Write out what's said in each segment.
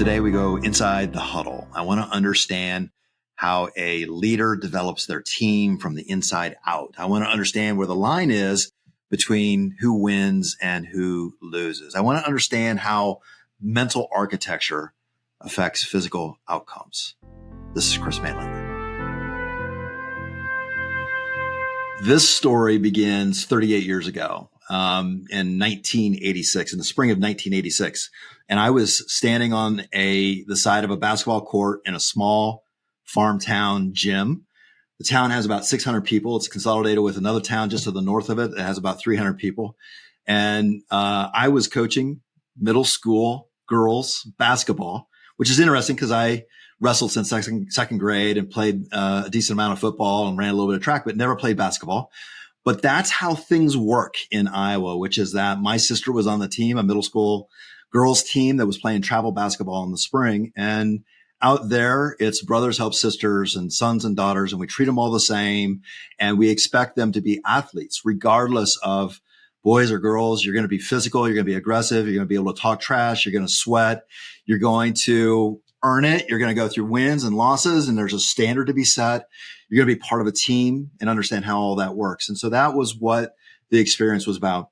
Today we go inside the huddle. I want to understand how a leader develops their team from the inside out. I want to understand where the line is between who wins and who loses. I want to understand how mental architecture affects physical outcomes. This is Chris Maitlander. This story begins 38 years ago. In 1986, in the spring of 1986. And I was standing on the side of a basketball court in a small farm town gym. The town has about 600 people. It's consolidated with another town just to the north of it that has about 300 people. And I was coaching middle school girls basketball, which is interesting because I wrestled since second grade and played a decent amount of football and ran a little bit of track, but never played basketball. But that's how things work in Iowa, which is that my sister was on the team, a middle school girls team that was playing travel basketball in the spring. And out there, it's brothers help sisters and sons and daughters, and we treat them all the same. And we expect them to be athletes, regardless of boys or girls. You're going to be physical. You're going to be aggressive. You're going to be able to talk trash. You're going to sweat. You're going to earn it. You're going to go through wins and losses, and there's a standard to be set. You're going to be part of a team and understand how all that works. And so that was what the experience was about.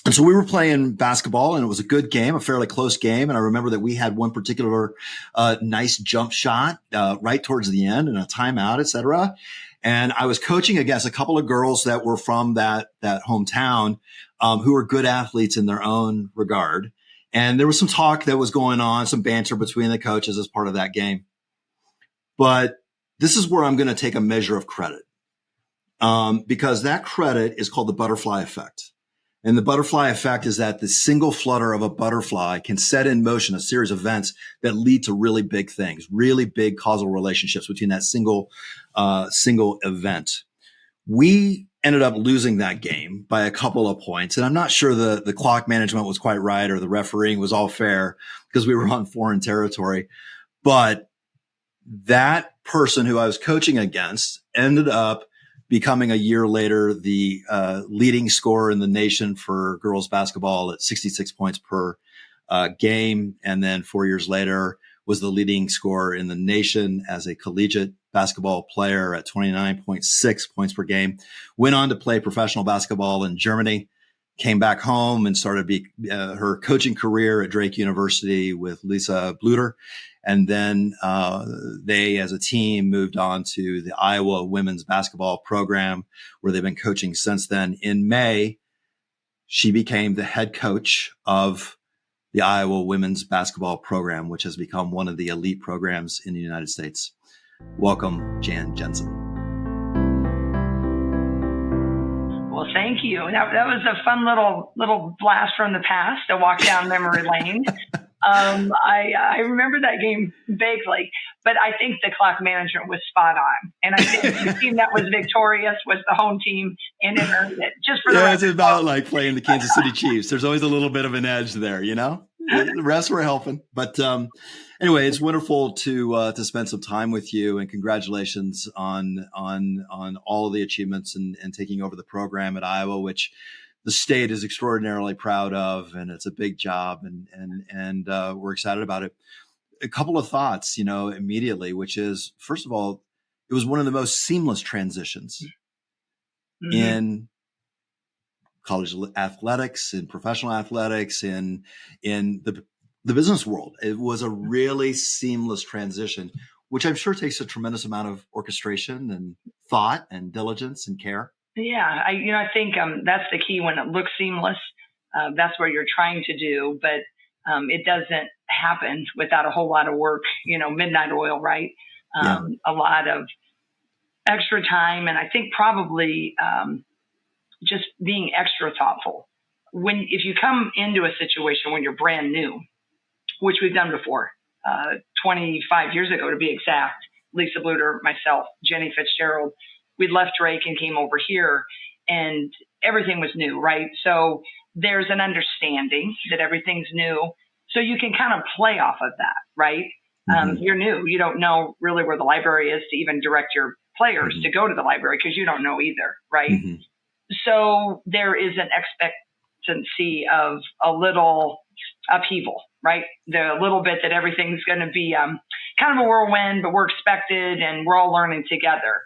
And so we were playing basketball, and it was a good game, a fairly close game. And I remember that we had one particular nice jump shot right towards the end and a timeout, et cetera. And I was coaching against a couple of girls that were from that hometown who were good athletes in their own regard. And there was some talk that was going on, some banter between the coaches as part of that game. But this is where I'm going to take a measure of credit, because that credit is called the butterfly effect. And the butterfly effect is that the single flutter of a butterfly can set in motion a series of events that lead to really big things, really big causal relationships between that single event. We ended up losing that game by a couple of points. And I'm not sure the clock management was quite right or the refereeing was all fair because we were on foreign territory. But that person who I was coaching against ended up becoming a year later the leading scorer in the nation for girls basketball at 66 points per game. And then 4 years later was the leading scorer in the nation as a collegiate basketball player at 29.6 points per game. Went on to play professional basketball in Germany, came back home and started her coaching career at Drake University with Lisa Bluder. And then they, as a team, moved on to the Iowa women's basketball program, where they've been coaching since then. In May, she became the head coach of the Iowa women's basketball program, which has become one of the elite programs in the United States. Welcome, Jensen. Well, thank you. That was a fun little blast from the past, a walk down memory lane. I remember that game vaguely, but I think the clock management was spot on. And I think the team that was victorious was the home team, and it earned it. Just for the record. It's about like playing the Kansas City Chiefs. There's always a little bit of an edge there, you know? The rest were helping. But anyway, it's wonderful to spend some time with you, and congratulations on all of the achievements and taking over the program at Iowa, which the state is extraordinarily proud of, and it's a big job, and we're excited about it. A couple of thoughts, immediately, which is, first of all, it was one of the most seamless transitions in college athletics, in professional athletics, in the business world. It was a really seamless transition, which I'm sure takes a tremendous amount of orchestration and thought and diligence and care. Yeah, I think that's the key. When it looks seamless, that's what you're trying to do, but it doesn't happen without a whole lot of work, midnight oil, right? A lot of extra time. And I think probably just being extra thoughtful. If you come into a situation when you're brand new, which we've done before, 25 years ago to be exact, Lisa Bluder, myself, Jenny Fitzgerald, we left Drake and came over here, and everything was new, right? So there's an understanding that everything's new. So you can kind of play off of that, right? You're new. You don't know really where the library is to even direct your players to go to the library, because you don't know either, right? So there is an expectancy of a little upheaval, right? The little bit that everything's going to be kind of a whirlwind, but we're expected and we're all learning together.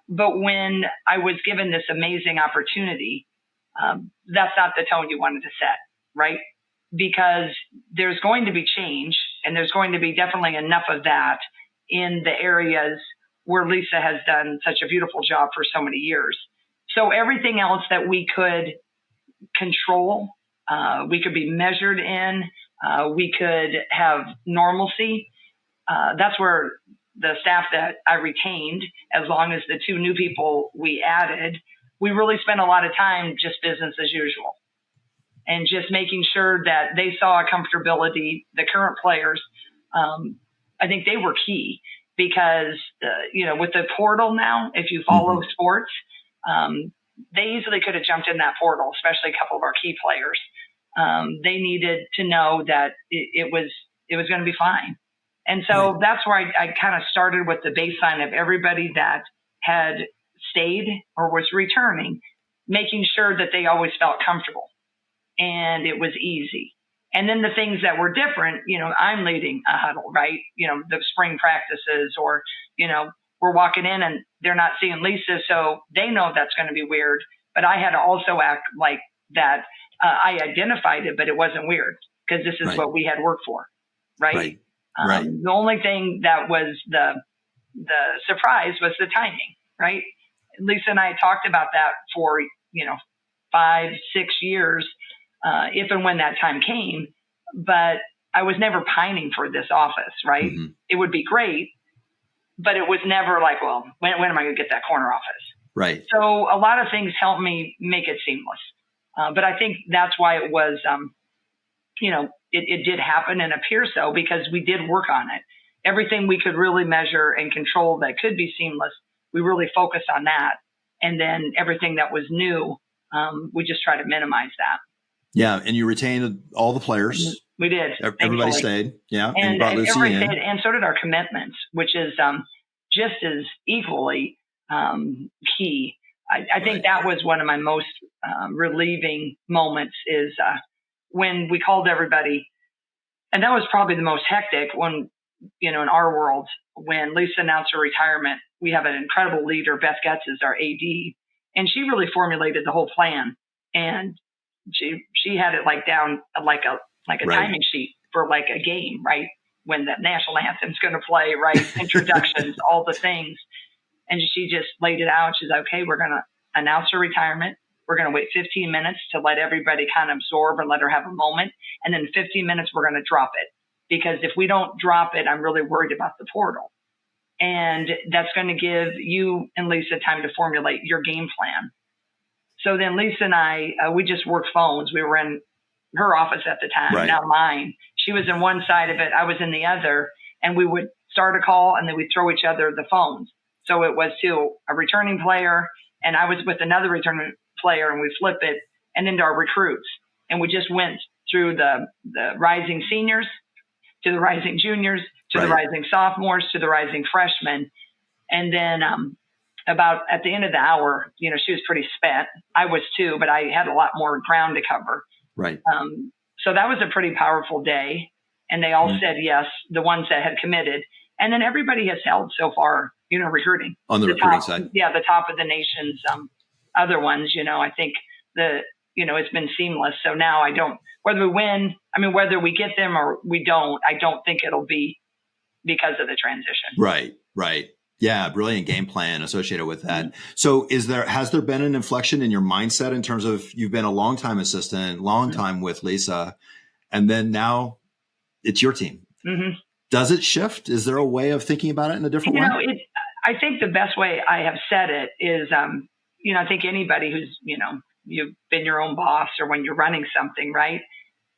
But when I was given this amazing opportunity, that's not the tone you wanted to set, right? Because there's going to be change, and there's going to be definitely enough of that in the areas where Lisa has done such a beautiful job for so many years. So everything else that we could control, we could be measured in, we could have normalcy. That's where the staff that I retained, as long as the 2 new people we added, we really spent a lot of time just business as usual. And just making sure that they saw a comfortability. The current players, I think they were key because, with the portal now, if you follow sports, they easily could have jumped in that portal, especially a couple of our key players. They needed to know that it was going to be fine. And so that's where I kind of started with the baseline of everybody that had stayed or was returning, making sure that they always felt comfortable. And it was easy. And then the things that were different, I'm leading a huddle, right? The spring practices, or, we're walking in and they're not seeing Lisa, so they know that's going to be weird. But I had to also act like that. I identified it, but it wasn't weird because this is what we had worked for, right? The only thing that was the surprise was the timing, right? Lisa and I talked about that for, 5-6 years. If and when that time came, but I was never pining for this office, right? It would be great, but it was never like, well, when am I going to get that corner office? Right. So a lot of things helped me make it seamless. But I think that's why it was, it did happen and appear so because we did work on it. Everything we could really measure and control that could be seamless, we really focused on that. And then everything that was new, we just try to minimize that. Yeah, and you retained all the players. We did. Everybody stayed. Yeah, and you brought Lucy in. And so did our commitments, which is just as equally key. I think that was one of my most relieving moments is when we called everybody, and that was probably the most hectic when, in our world, when Lisa announced her retirement. We have an incredible leader, Beth Getz is our AD, and she really formulated the whole plan. And she had it down like a timing sheet for like a game, right? When the national anthem's going to play, right? Introductions, all the things. And she just laid it out. She's like, okay, we're going to announce her retirement. We're going to wait 15 minutes to let everybody kind of absorb and let her have a moment. And then 15 minutes, we're going to drop it. Because if we don't drop it, I'm really worried about the portal. And that's going to give you and Lisa time to formulate your game plan. So then Lisa and I, we just worked phones. We were in her office at the time, not mine. She was in one side of it. I was in the other. And we would start a call and then we'd throw each other the phones. So it was to a returning player and I was with another returning player and we flip it and into our recruits. And we just went through the rising seniors to the rising juniors, to the rising sophomores, to the rising freshmen. And then about at the end of the hour, she was pretty spent. I was too, but I had a lot more ground to cover. Right. So that was a pretty powerful day. And they all said yes, the ones that had committed. And then everybody has held so far, recruiting. On the recruiting side. Yeah, the top of the nation's other ones, I think it's been seamless. So now whether we win, whether we get them or we don't, I don't think it'll be because of the transition. Right. Yeah, brilliant game plan associated with that. So has there been an inflection in your mindset in terms of you've been a longtime assistant, long time with Lisa, and then now it's your team. Does it shift? Is there a way of thinking about it in a different way? I think the best way I have said it is, I think anybody who's, you've been your own boss or when you're running something, right,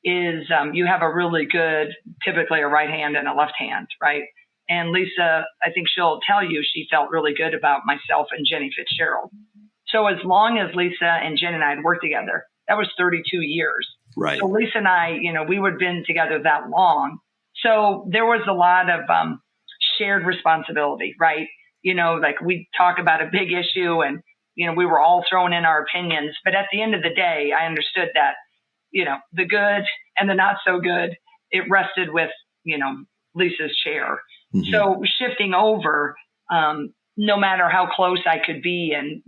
is you have a really good, typically a right hand and a left hand, right? And Lisa, I think she'll tell you she felt really good about myself and Jenny Fitzgerald. So as long as Lisa and Jen and I had worked together, that was 32 years. Right. So Lisa and I, we would have been together that long. So there was a lot of shared responsibility, right? Like we talk about a big issue and, we were all throwing in our opinions. But at the end of the day, I understood that the good and the not so good, it rested with, Lisa's chair. Mm-hmm. So shifting over, no matter how close I could be and,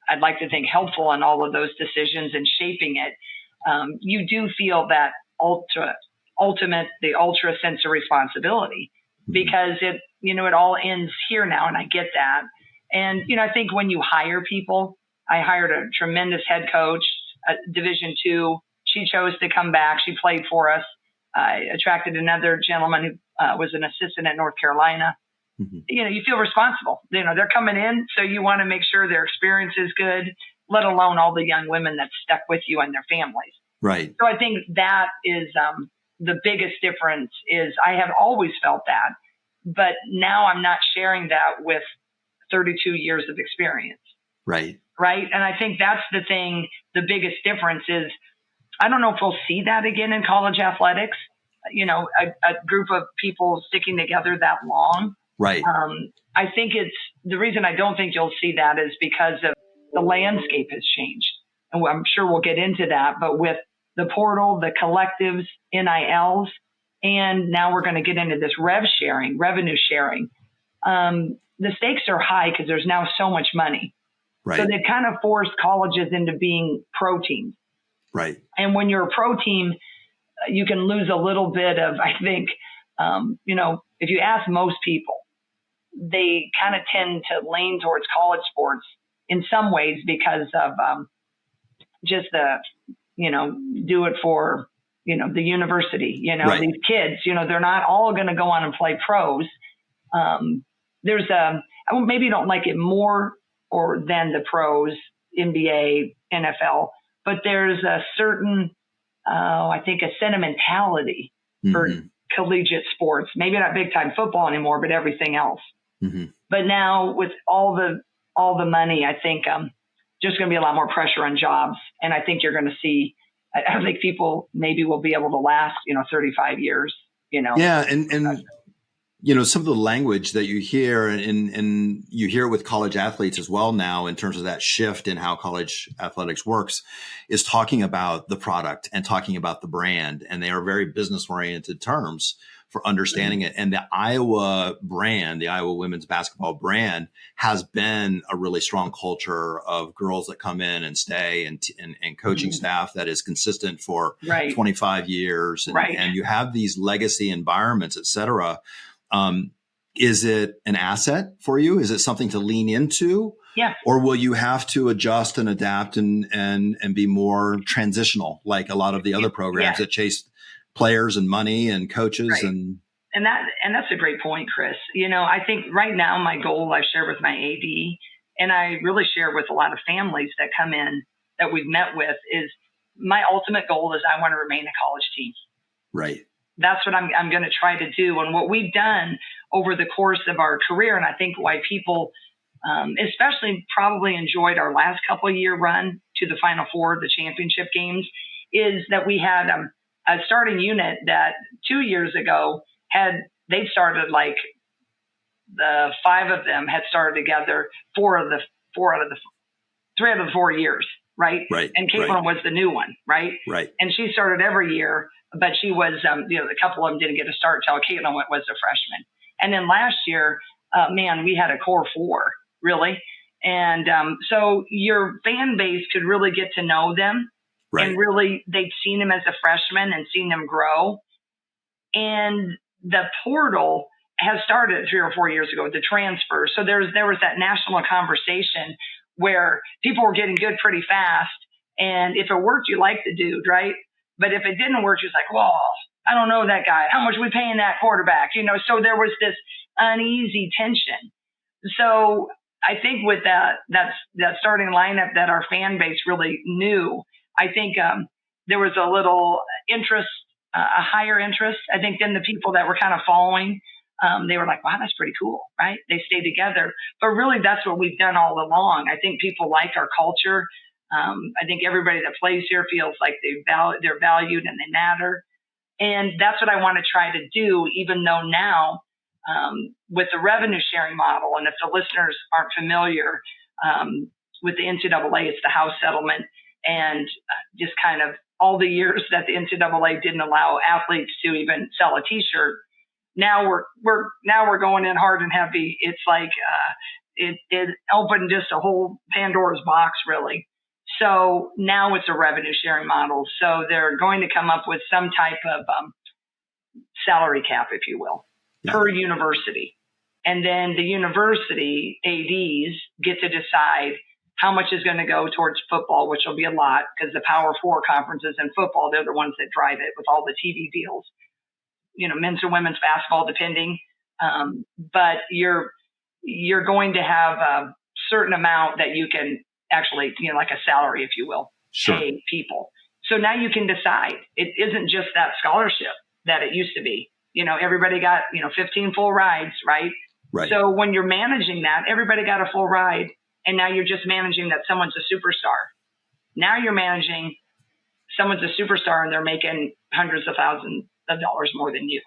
I'd like to think helpful in all of those decisions and shaping it, you do feel that ultra sense of responsibility because it all ends here now. And I get that. And, I think when you hire people, I hired a tremendous head coach, Division II. She chose to come back. She played for us. I attracted another gentleman who was an assistant at North Carolina. Mm-hmm. You feel responsible. They're coming in, so you want to make sure their experience is good, let alone all the young women that stuck with you and their families. Right. So I think that is the biggest difference is I have always felt that, but now I'm not sharing that with 32 years of experience. Right. Right. And I think that's the thing. The biggest difference is I don't know if we'll see that again in college athletics, a group of people sticking together that long. Right. I think the reason I don't think you'll see that is because of the landscape has changed. And I'm sure we'll get into that, but with the portal, the collectives, NILs, and now we're going to get into this revenue sharing. The stakes are high because there's now so much money. Right. So they've kind of forced colleges into being pro teams. Right. And when you're a pro team, you can lose a little bit of, I think, if you ask most people, they kind of tend to lean towards college sports in some ways because of just the, do it for, the university, right. These kids, they're not all going to go on and play pros. There's maybe you don't like it more or than the pros, NBA, NFL, but there's a certain, I think a sentimentality for collegiate sports, maybe not big time football anymore, but everything else. Mm-hmm. But now with all the money, I think just going to be a lot more pressure on jobs. And I think you're going to see, I think people maybe will be able to last, 35 years, Yeah. And some of the language that you hear and you hear with college athletes as well now in terms of that shift in how college athletics works is talking about the product and talking about the brand. And they are very business oriented terms for understanding it. And the Iowa brand, the Iowa women's basketball brand has been a really strong culture of girls that come in and stay and coaching staff that is consistent for 25 years. And you have these legacy environments, et cetera. Is it an asset for you? Is it something to lean into? Yeah. Or will you have to adjust and adapt and be more transitional like a lot of the other programs that chase players and money and coaches and that's a great point, Chris. I think right now my goal I share with my AD and I really share with a lot of families that come in that we've met with is my ultimate goal is I want to remain a college team. Right. That's what I'm going to try to do. And what we've done over the course of our career, and I think why people especially probably enjoyed our last couple of year run to the Final Four, the championship games, is that we had a starting unit that 2 years ago they started like the 5 of them had started together 3 out of the 4 years. Right. And Caitlin was the new one. Right. And she started every year, but she was, a couple of them didn't get a start until Caitlin was a freshman. And then last year, we had a core 4 really. And so your fan base could really get to know them. And really, they'd seen him as a freshman and seen them grow. And the portal has started 3 or 4 years ago, the transfer. So there was that national conversation where people were getting good pretty fast. And if it worked, you liked the dude, right? But if it didn't work, you're like, well, I don't know that guy. How much are we paying that quarterback? So there was this uneasy tension. So I think with that starting lineup that our fan base really knew, I think there was a little interest, a higher interest, I think, than the people that were kind of following. They were like, wow, that's pretty cool, right? They stayed together. But really, that's what we've done all along. I think people like our culture. I think everybody that plays here feels like they're valued and they matter. And that's what I want to try to do, even though now with the revenue sharing model, and if the listeners aren't familiar with the NCAA, it's the house settlement and just kind of all the years that the NCAA didn't allow athletes to even sell a T-shirt. Now we're going in hard and heavy. It's like it opened just a whole Pandora's box, really. So now it's a revenue sharing model. So they're going to come up with some type of salary cap, if you will, per university. And then the university ADs get to decide how much is going to go towards football, which will be a lot because the Power Four conferences in football, they're the ones that drive it with all the TV deals, men's or women's basketball, depending. But you're going to have a certain amount that you can actually, like a salary, if you will, pay people. So now you can decide. It isn't just that scholarship that it used to be. Everybody got, 15 full rides, right? Right. So when you're managing that, everybody got a full ride, and now you're just managing that someone's a superstar. Now you're managing someone's a superstar and they're making hundreds of thousands of dollars more than you.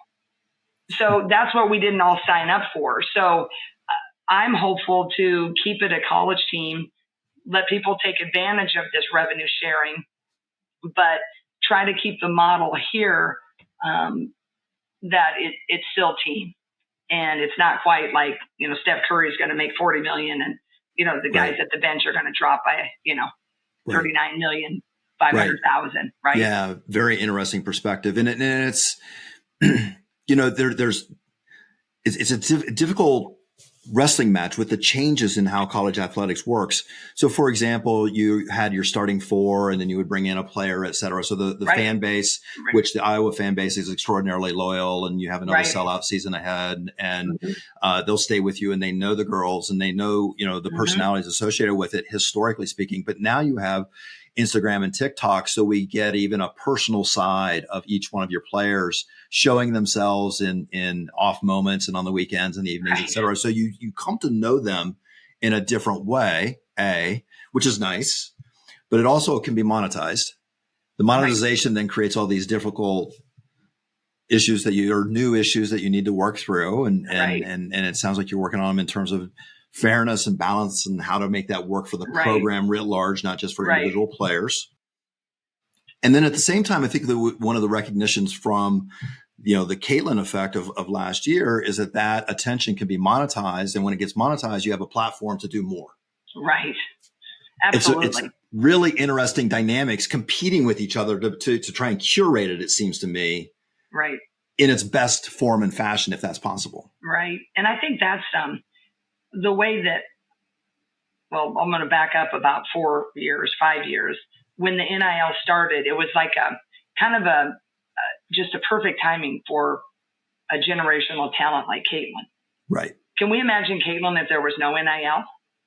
So that's what we didn't all sign up for. So I'm hopeful to keep it a college team, let people take advantage of this revenue sharing, but try to keep the model here that it's still team. And it's not quite like, Steph Curry is going to make $40 million and, the guys at the bench are going to drop by, $39,500,000, right? Yeah. Very interesting perspective. And it's, it's a difficult wrestling match with the changes in how college athletics works. So for example, you had your starting four and then you would bring in a player, et cetera. So the fan base, which the Iowa fan base is extraordinarily loyal, and you have another sellout season ahead, and they'll stay with you, and they know the girls and they know, the personalities associated with it, historically speaking. But now you have Instagram and TikTok. So we get even a personal side of each one of your players showing themselves in off moments and on the weekends and evenings, et cetera. So you come to know them in a different way, which is nice, but it also can be monetized. The monetization then creates all these difficult issues new issues that you need to work through. And it sounds like you're working on them in terms of fairness and balance and how to make that work for the program writ large, not just for individual players. And then at the same time, I think that one of the recognitions from, the Caitlin effect of last year is that attention can be monetized. And when it gets monetized, you have a platform to do more. Right. Absolutely. It's really interesting dynamics competing with each other to try and curate it, it seems to me. Right. In its best form and fashion, if that's possible. Right. And I think that's the way that, I'm going to back up about 5 years. When the NIL started, it was like just a perfect timing for a generational talent like Caitlin. Right. Can we imagine Caitlin if there was no NIL?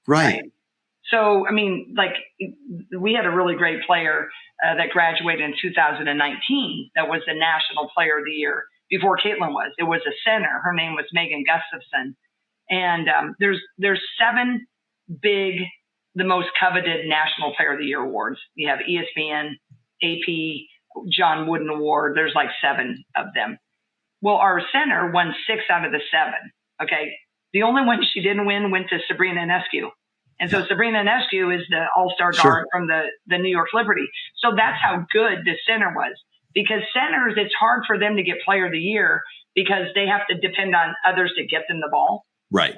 Right. So, we had a really great player that graduated in 2019 that was the National Player of the Year before Caitlin was. It was a center. Her name was Megan Gustafson. And there's 7 big, the most coveted National Player of the Year awards. You have ESPN, AP, John Wooden Award. There's like 7 of them. Well, our center won 6 out of the 7. Okay. The only one she didn't win went to Sabrina Ionescu. And so Sabrina Ionescu is the all-star guard from the New York Liberty. So that's how good the center was. Because centers, it's hard for them to get Player of the Year because they have to depend on others to get them the ball. Right.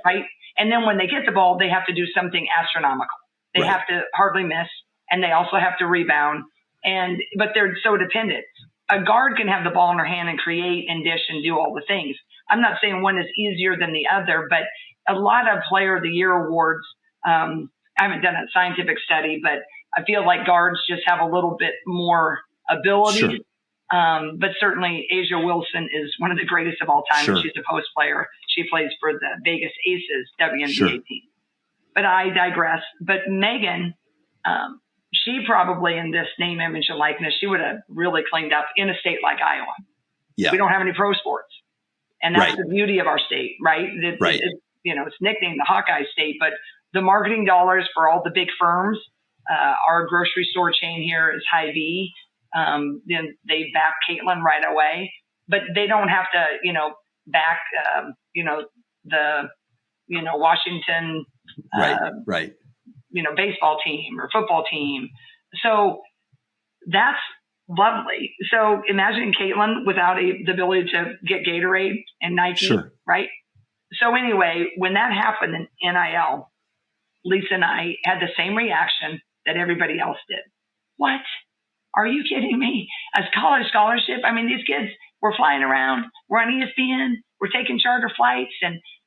And then when they get the ball, they have to do something astronomical. They have to hardly miss, and they also have to rebound. But they're so dependent. A guard can have the ball in her hand and create and dish and do all the things. I'm not saying one is easier than the other, but a lot of Player of the Year awards, I haven't done a scientific study, but I feel like guards just have a little bit more ability. Sure. But certainly Asia Wilson is one of the greatest of all time. Sure. And she's a post player. She plays for the Vegas Aces WNBA team. But I digress. But Megan, she probably in this name, image, and likeness, she would have really cleaned up in a state like Iowa. Yeah. We don't have any pro sports. And that's the beauty of our state, right? It's nicknamed the Hawkeye State, but the marketing dollars for all the big firms, our grocery store chain here is Hy-Vee. Then they back Caitlin right away, but they don't have to, back, the, Washington, baseball team or football team. So that's lovely. So imagine Caitlin without the ability to get Gatorade and Nike, Sure. right? So anyway, when that happened in NIL, Lisa and I had the same reaction that everybody else did. What? Are you kidding me? As college scholarship, I mean, these kids were flying around. We're on ESPN. We're taking charter flights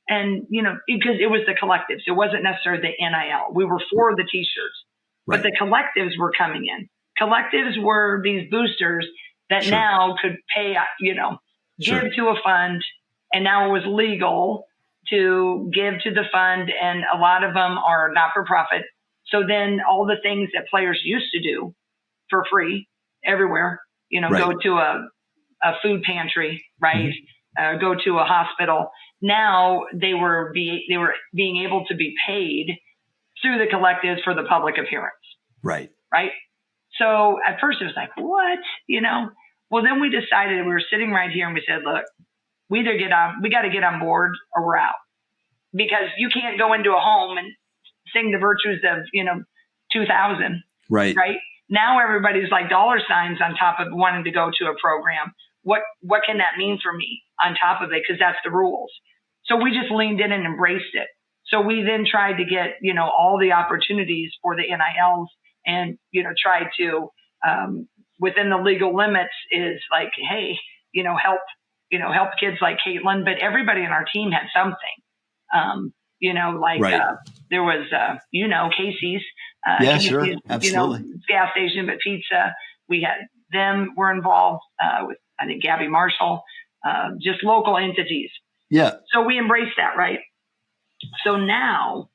and you know, because it was the collectives. It wasn't necessarily the NIL. We were for the T-shirts, but the collectives were coming in. Collectives were these boosters that now could pay, you know, give to a fund, and now it was legal to give to the fund, and a lot of them are not for profit. So then all the things that players used to do for free everywhere, you know, go to a food pantry, right? Go to a hospital. Now they were being able to be paid through the collectives for the public appearance. Right. So at first it was like, what? You know? Well, then we decided, we were sitting right here and we said, look, we got to get on board or we're out. Because you can't go into a home and sing the virtues of, you know, 2000. Right. Now everybody's like dollar signs on top of wanting to go to a program. What can that mean for me on top of it? Because that's the rules. So we just leaned in and embraced it. So we then tried to get, you know, all the opportunities for the NILs and, you know, tried to, within the legal limits is like, hey, you know, help kids like Caitlin, but everybody in our team had something. You know, like there was, you know, Casey's. Sure. Absolutely. You know, gas station, but pizza. We had them were involved with, I think, Gabby Marshall, just local entities. Yeah. So we embraced that, right? So now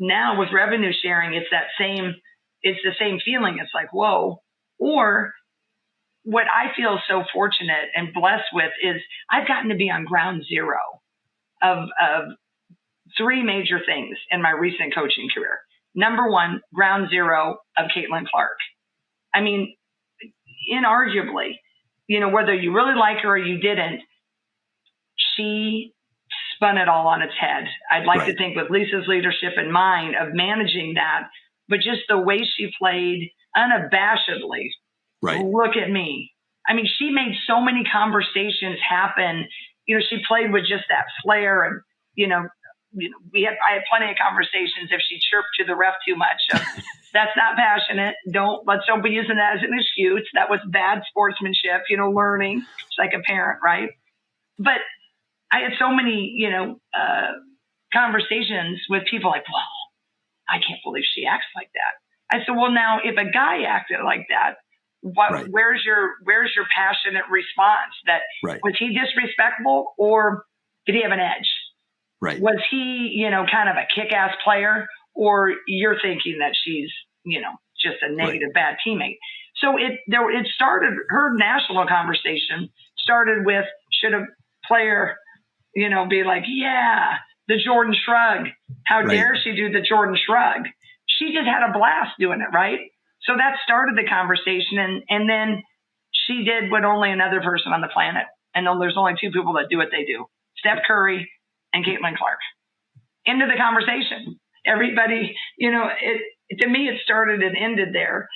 with revenue sharing, it's the same feeling. It's like, whoa. Or what I feel so fortunate and blessed with is I've gotten to be on ground zero of three major things in my recent coaching career. Number one, ground zero of Caitlin Clark. I mean, inarguably, you know, whether you really like her or you didn't, she spun it all on its head. I'd like to think with Lisa's leadership and mine of managing that, but just the way she played unabashedly. Look at me. I mean, she made so many conversations happen. You know, she played with just that flair, and, I had plenty of conversations if she chirped to the ref too much. That's not passionate. Don't be using that as an excuse. That was bad sportsmanship, learning. It's like a parent, right? But I had so many, conversations with people like, well, I can't believe she acts like that. I said, well, now if a guy acted like that, where's your passionate response? Was he disrespectful, or did he have an edge? Was he, kind of a kick-ass player, or you're thinking that she's, just a negative, bad teammate? So it started, her national conversation started with, should a player, be like, yeah, the Jordan shrug. How dare she do the Jordan shrug? She just had a blast doing it, right? So that started the conversation. And then she did what only another person on the planet, and there's only two people that do what they do, Steph Curry and Caitlin Clark. End of the conversation. Everybody, to me, it started and ended there.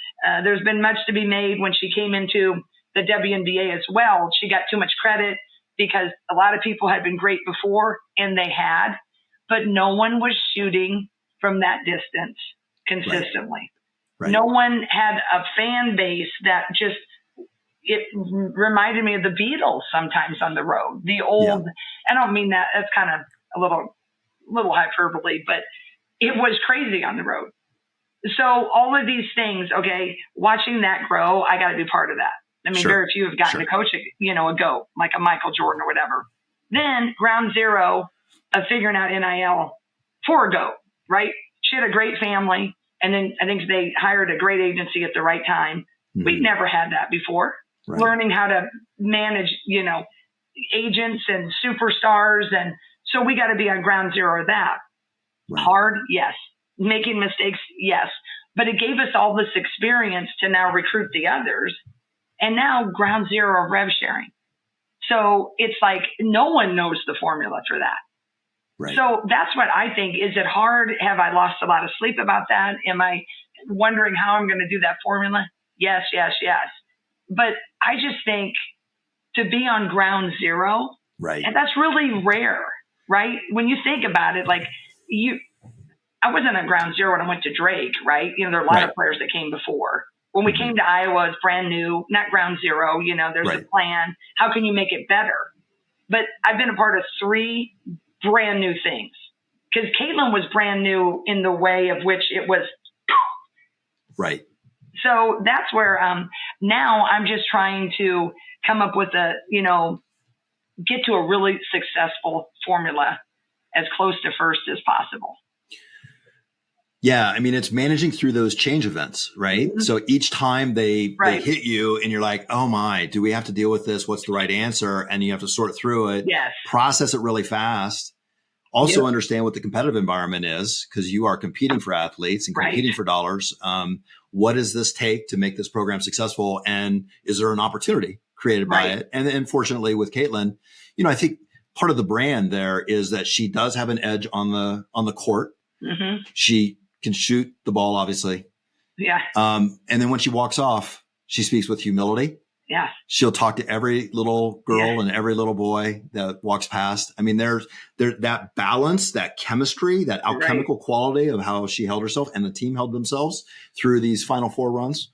There's been much to be made when she came into the WNBA as well. She got too much credit because a lot of people had been great before, and they had, but no one was shooting from that distance consistently. No one had a fan base that just, it reminded me of the Beatles sometimes on the road. The old, I don't mean that, that's kind of a little hyperbole, but it was crazy on the road. So all of these things, watching that grow, I got to be part of that. I mean, very few have gotten to coach a GOAT, like a Michael Jordan or whatever. Then ground zero of figuring out NIL for a GOAT, right? She had a great family. And then I think they hired a great agency at the right time. Mm-hmm. We've never had that before. Learning how to manage, agents and superstars. And so we got to be on ground zero of that. Hard, yes. Making mistakes, yes. But it gave us all this experience to now recruit the others. And now ground zero of rev sharing. So it's like no one knows the formula for that. So that's what I think. Is it hard? Have I lost a lot of sleep about that? Am I wondering how I'm going to do that formula? Yes, yes, yes. But I just think to be on ground zero, right. and that's really rare, right? When you think about it, like I wasn't on ground zero when I went to Drake, right? There are a lot of players that came before. When we came to Iowa, it's brand new, not ground zero. There's a plan. How can you make it better? But I've been a part of 3 brand new things, because Caitlin was brand new in the way of which it was. Right. So that's where now I'm just trying to come up with get to a really successful formula as close to first as possible. Yeah. I mean, it's managing through those change events, right? Mm-hmm. So each time they hit you and you're like, oh my, do we have to deal with this? What's the right answer? And you have to sort through it, process it really fast. Also understand what the competitive environment is, because you are competing for athletes and competing for dollars. What does this take to make this program successful? And is there an opportunity created by it? And fortunately with Caitlin, I think part of the brand there is that she does have an edge on the court. Mm-hmm. She can shoot the ball, obviously. Yeah. And then when she walks off, she speaks with humility. Yeah. She'll talk to every little girl and every little boy that walks past. I mean, there's that balance, that chemistry, that alchemical quality of how she held herself and the team held themselves through these Final Four runs.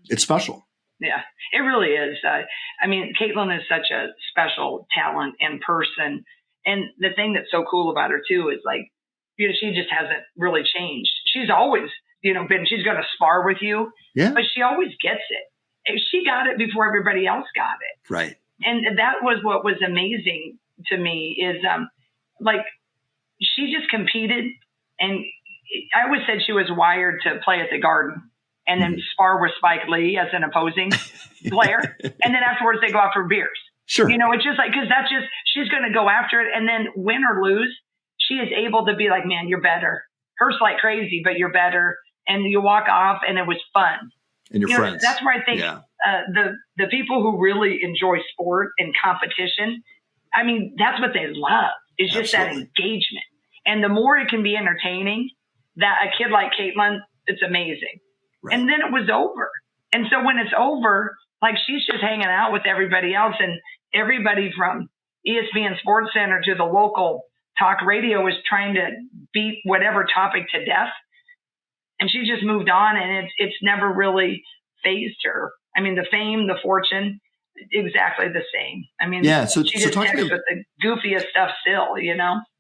It's special. Yeah, it really is. I mean, Caitlin is such a special talent and person. And the thing that's so cool about her too is like, she just hasn't really changed. She's always, she's going to spar with you, but she always gets it. She got it before everybody else got it. Right. And that was what was amazing to me is, like, she just competed. And I always said she was wired to play at the Garden and then spar with Spike Lee as an opposing player. And then afterwards they go out for beers. Sure. It's just like, because that's just, she's going to go after it. And then win or lose, she is able to be like, man, you're better. Hurts like crazy, but you're better. And you walk off and it was fun. And your friends. That's where I think the people who really enjoy sport and competition, I mean, that's what they love, is just that engagement. And the more it can be entertaining, that a kid like Caitlin, it's amazing. Right. And then it was over. And so when it's over, like, she's just hanging out with everybody else, and everybody from ESPN Sports Center to the local talk radio is trying to beat whatever topic to death. And she just moved on, and it's never really phased her. I mean, the fame, the fortune, exactly the same. I mean, so she just texts with the goofiest stuff still,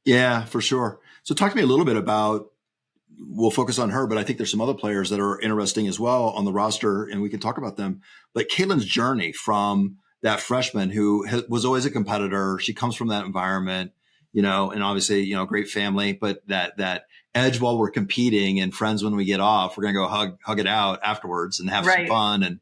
Yeah, for sure. So talk to me a little bit about, we'll focus on her, but I think there's some other players that are interesting as well on the roster, and we can talk about them. But Caitlin's journey from that freshman who was always a competitor, she comes from that environment, and obviously, great family, but that edge while we're competing and friends when we get off, we're going to go hug it out afterwards and have some fun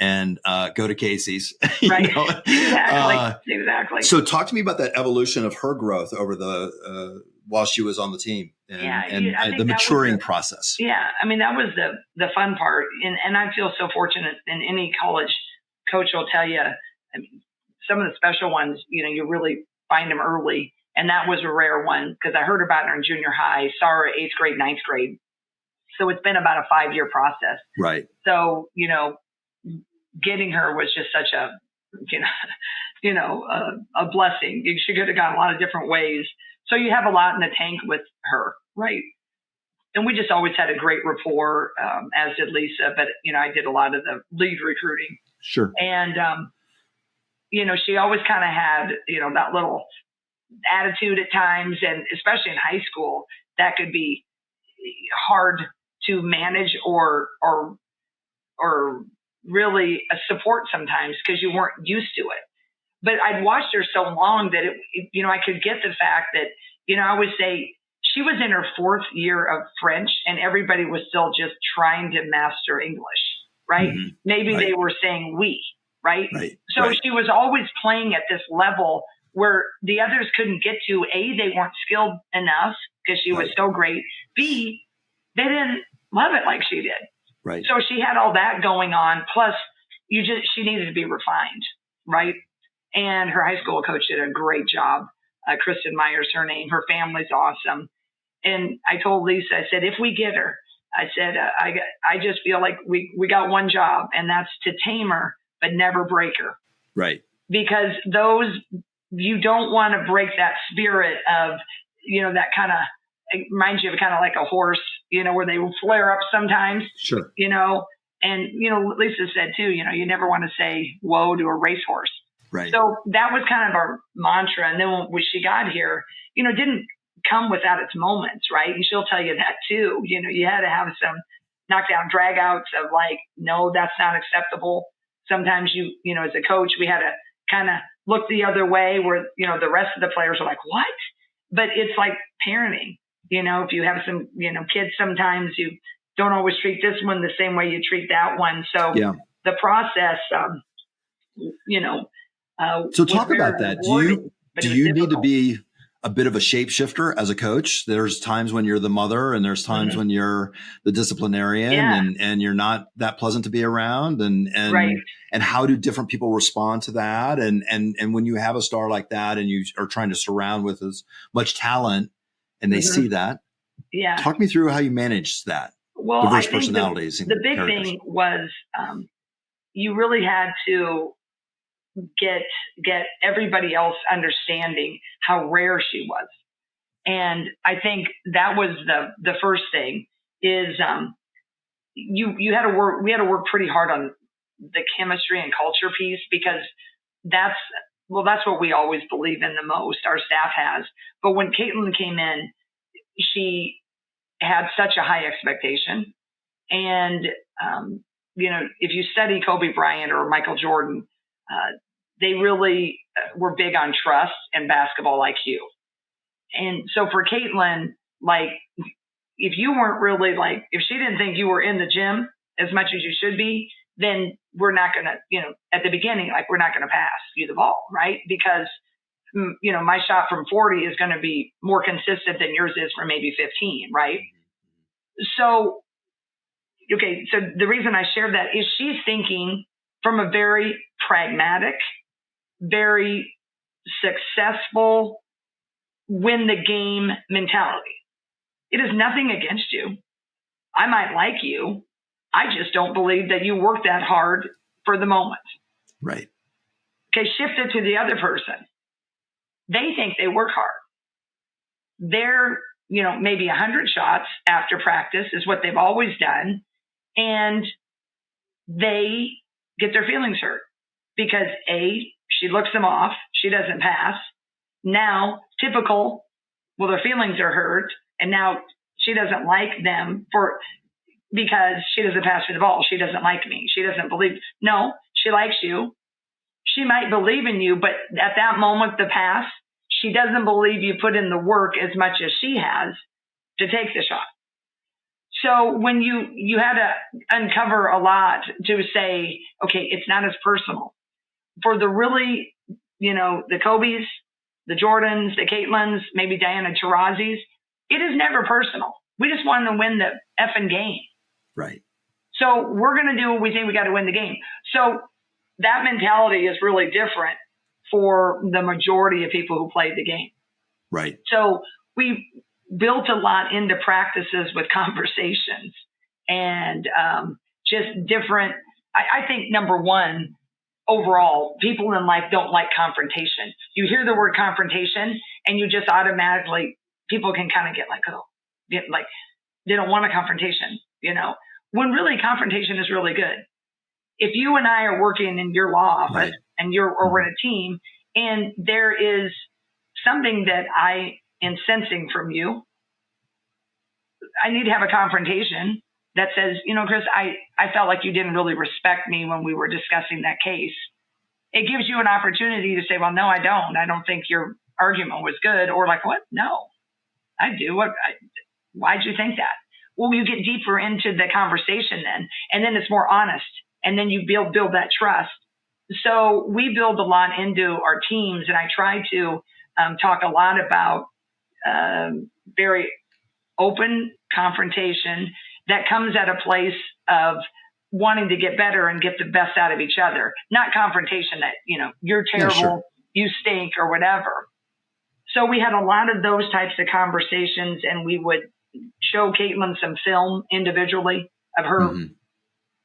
and go to Casey's. Right. Exactly. So talk to me about that evolution of her growth over the while she was on the team and the maturing process. Yeah. I mean, that was the fun part. And I feel so fortunate, and any college coach will tell you, I mean, some of the special ones, you really find them early. And that was a rare one, because I heard about her in junior high, saw her 8th grade, 9th grade. So it's been about a 5-year process. Right. So, getting her was just such a, a blessing. She could have gone a lot of different ways. So you have a lot in the tank with her. Right. And we just always had a great rapport, as did Lisa. But, I did a lot of the lead recruiting. Sure. And, she always kind of had, that little attitude at times, and especially in high school, that could be hard to manage or really support sometimes, because you weren't used to it. But I'd watched her so long that I could get the fact that, I would say she was in her 4th year of French, and everybody was still just trying to master English, right? Mm-hmm. Maybe they were saying we, right? So she was always playing at this level where the others couldn't get to. A, they weren't skilled enough because she was so great. B, they didn't love it like she did. Right. So she had all that going on. Plus, she needed to be refined, right? And her high school coach did a great job. Kristen Meyer's her name. Her family's awesome. And I told Lisa, I said, if we get her, I said, I just feel like we got one job, and that's to tame her but never break her. Right. Because you don't want to break that spirit of, that kind of, it reminds you of kind of like a horse, where they will flare up sometimes. Sure. And, Lisa said too, you never want to say whoa to a racehorse. Right. So that was kind of our mantra. And then when she got here, it didn't come without its moments, right? And she'll tell you that too. You had to have some knockdown dragouts of like, no, that's not acceptable. Sometimes as a coach, we had to kind of look the other way where, the rest of the players are like, what? But it's like parenting. If you have some, kids, sometimes you don't always treat this one the same way you treat that one. So the process, so talk about that. Do you need to be a bit of a shapeshifter as a coach? There's times when you're the mother and there's times when you're the disciplinarian and you're not that pleasant to be around and how do different people respond to that? And when you have a star like that and you are trying to surround with as much talent and they see that, talk me through how you manage that. Well, diverse I think personalities. The big thing was you really had to get everybody else understanding how rare she was. And I think that was the first thing is we had to work pretty hard on the chemistry and culture piece because that's what we always believe in the most, our staff has. But when Caitlin came in, she had such a high expectation. And, if you study Kobe Bryant or Michael Jordan, they really were big on trust and basketball IQ. And so for Caitlin, like, if you weren't really if she didn't think you were in the gym as much as you should be, then we're not going to, at the beginning, we're not going to pass you the ball, right? Because, my shot from 40 is going to be more consistent than yours is from maybe 15, right? So, okay, so the reason I shared that is she's thinking from a very pragmatic, very successful, win the game mentality. It is nothing against you. I might like you. I just don't believe that you work that hard for the moment. Right. Okay, shift it to the other person. They think they work hard. They're, maybe 100 shots after practice is what they've always done. And they get their feelings hurt because she looks them off. She doesn't pass. Now, their feelings are hurt. And now she doesn't like them because she doesn't pass me the ball. She doesn't like me. She doesn't believe. No, she likes you. She might believe in you, but at that moment, the pass, she doesn't believe you put in the work as much as she has to take the shot. So when you had to uncover a lot to say, okay, it's not as personal. For the really, the Kobe's, the Jordans, the Caitlins, maybe Diana Taurasi's, it is never personal. We just want to win the effing game. Right. So we're going to do what we think we got to win the game. So that mentality is really different for the majority of people who played the game. Right. So we built a lot into practices with conversations and just different. I think number one, overall, people in life don't like confrontation. You hear the word confrontation and you just automatically, people can kind of get they don't want a confrontation, when really confrontation is really good. If you and I are working in your law office and we're in a team and there is something that I am sensing from you, I need to have a confrontation that says, Chris, I felt like you didn't really respect me when we were discussing that case. It gives you an opportunity to say, well, no, I don't. I don't think your argument was good. Or what? No, I do. Why'd you think that? Well, you get deeper into the conversation then, and then it's more honest. And then you build that trust. So we build a lot into our teams, and I try to talk a lot about very open confrontation that comes at a place of wanting to get better and get the best out of each other, not confrontation that, you're terrible, you stink or whatever. So we had a lot of those types of conversations, and we would show Caitlin some film individually of her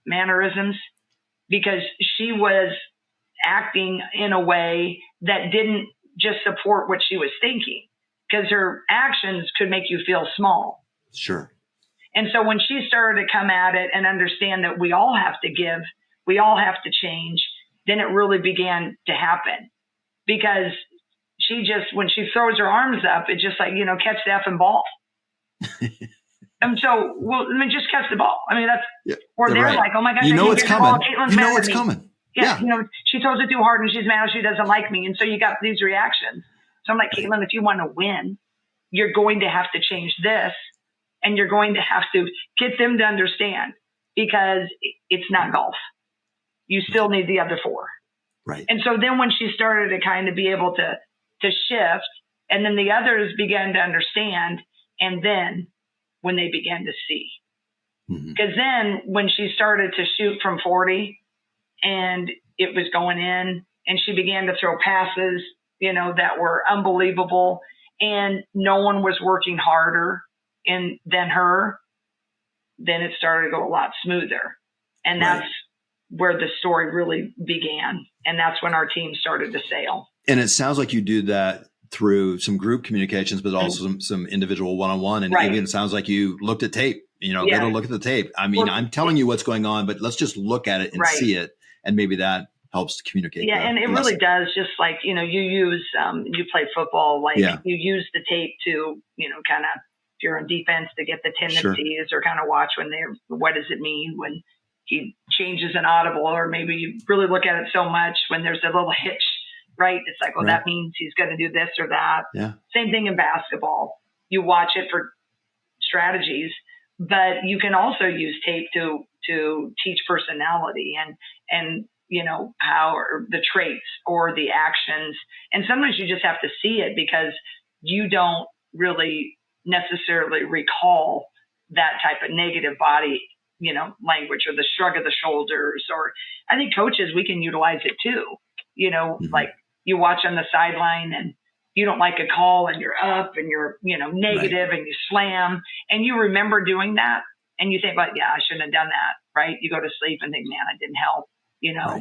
mannerisms. because she was acting in a way that didn't just support what she was thinking, because her actions could make you feel small. Sure. And so when she started to come at it and understand that we all have to give, we all have to change, then it really began to happen. Because she just, when she throws her arms up, it's just like, catch the effing ball. And so, well, I mean, just catch the ball. I mean, that's, or they're right. like, oh my gosh, it's coming. It's coming. Yeah. She throws it too hard and she's mad, she doesn't like me. And so you got these reactions. So I'm like, Caitlin, if you want to win, you're going to have to change this, and you're going to have to get them to understand, because it's not golf. You still need the other four. Right. And so then when she started to kind of be able to shift, and then the others began to understand, and then when they began to see. Because then when she started to shoot from 40 and it was going in, and she began to throw passes, that were unbelievable, and no one was working harder than her, then it started to go a lot smoother. And that's where the story really began. And that's when our team started to sail. And it sounds like you do that through some group communications, but also some individual one-on-one. And even sounds like you looked at tape, go to look at the tape. I mean, I'm telling you what's going on, but let's just look at it and see it. And maybe that helps to communicate. Yeah. And it really does. Just like, you use, you play football, like you use the tape to, kind of, if you're on defense, to get the tendencies, or kind of watch what does it mean when he changes an audible, or maybe you really look at it so much when there's a little hitch, right? It's like, well, that means he's going to do this or that. Yeah. Same thing in basketball. You watch it for strategies, but you can also use tape to teach personality and how, or the traits or the actions. And sometimes you just have to see it, because you don't really necessarily recall that type of negative body, language, or the shrug of the shoulders. Or I think coaches, we can utilize it too. Like you watch on the sideline and you don't like a call, and you're up and you're, negative, and you slam, and you remember doing that, and you think, well, yeah, I shouldn't have done that. Right. You go to sleep and think, man, I didn't help,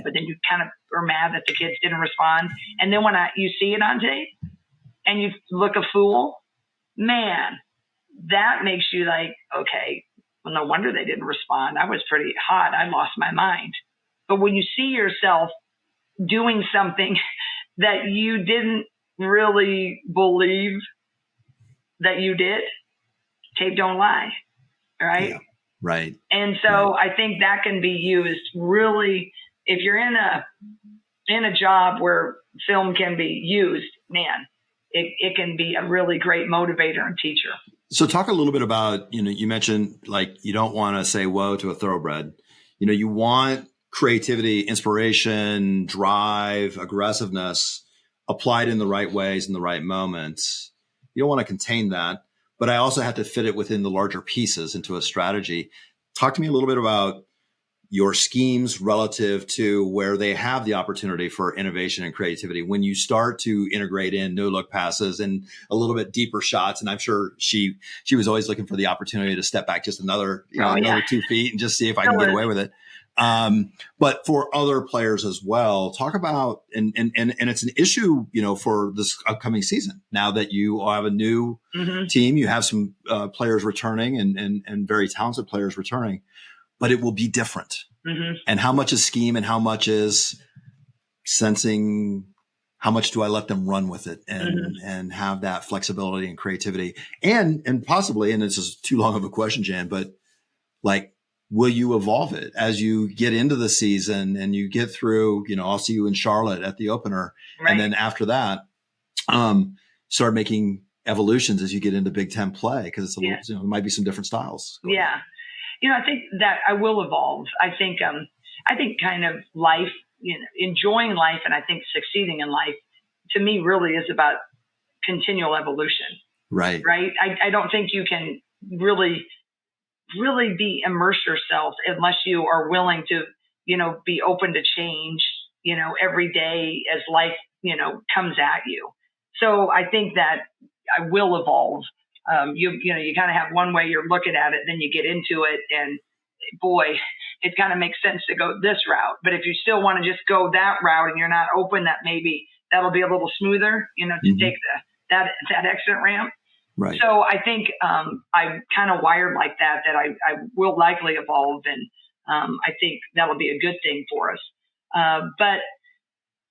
but then you kind of are mad that the kids didn't respond. And then when you see it on tape and you look a fool, man, that makes you like, okay, well, no wonder they didn't respond. I was pretty hot. I lost my mind. But when you see yourself doing something that you didn't really believe that you did, tape don't lie, right? Yeah, right. And so I think that can be used really, if you're in a job where film can be used, man, it can be a really great motivator and teacher. So talk a little bit about, you mentioned like you don't want to say whoa to a thoroughbred. You want creativity, inspiration, drive, aggressiveness applied in the right ways in the right moments. You don't want to contain that, but I also have to fit it within the larger pieces into a strategy. Talk to me a little bit about your schemes relative to where they have the opportunity for innovation and creativity. When you start to integrate in no look passes and a little bit deeper shots, and I'm sure she was always looking for the opportunity to step back just another 2 feet and just see if I can get away with it. But for other players as well, talk about, and it's an issue, for this upcoming season. Now that you have a new team, you have some players returning and very talented players returning, but it will be different. And how much is scheme and how much is sensing? How much do I let them run with it and have that flexibility and creativity and possibly, and this is too long of a question, Jan, but like, will you evolve it as you get into the season and you get through, I'll see you in Charlotte at the opener. Right. And then after that, start making evolutions as you get into Big Ten play. Cause it's a little, there might be some different styles. Yeah. I think that I will evolve. I think kind of life, enjoying life. And I think succeeding in life to me really is about continual evolution. Right. Right. I don't think you can really immerse yourself unless you are willing to, be open to change, every day as life, comes at you. So I think that I will evolve. You kind of have one way you're looking at it, then you get into it, and boy, it kind of makes sense to go this route. But if you still want to just go that route and you're not open, that maybe that'll be a little smoother, to take that exit ramp. Right. So I think I'm kind of wired like that I will likely evolve, and I think that'll be a good thing for us. But,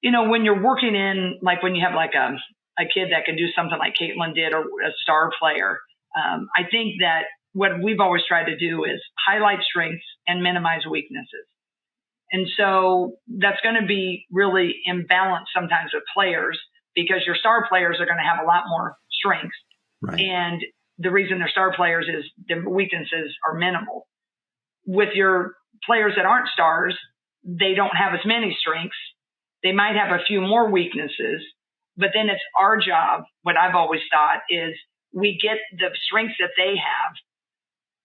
when you're working in, like when you have like a kid that can do something like Caitlin did, or a star player, I think that what we've always tried to do is highlight strengths and minimize weaknesses. And so that's going to be really imbalanced sometimes with players, because your star players are going to have a lot more strengths. Right. And the reason they're star players is the weaknesses are minimal. With your players that aren't stars, they don't have as many strengths. They might have a few more weaknesses, but then it's our job. What I've always thought is we get the strengths that they have.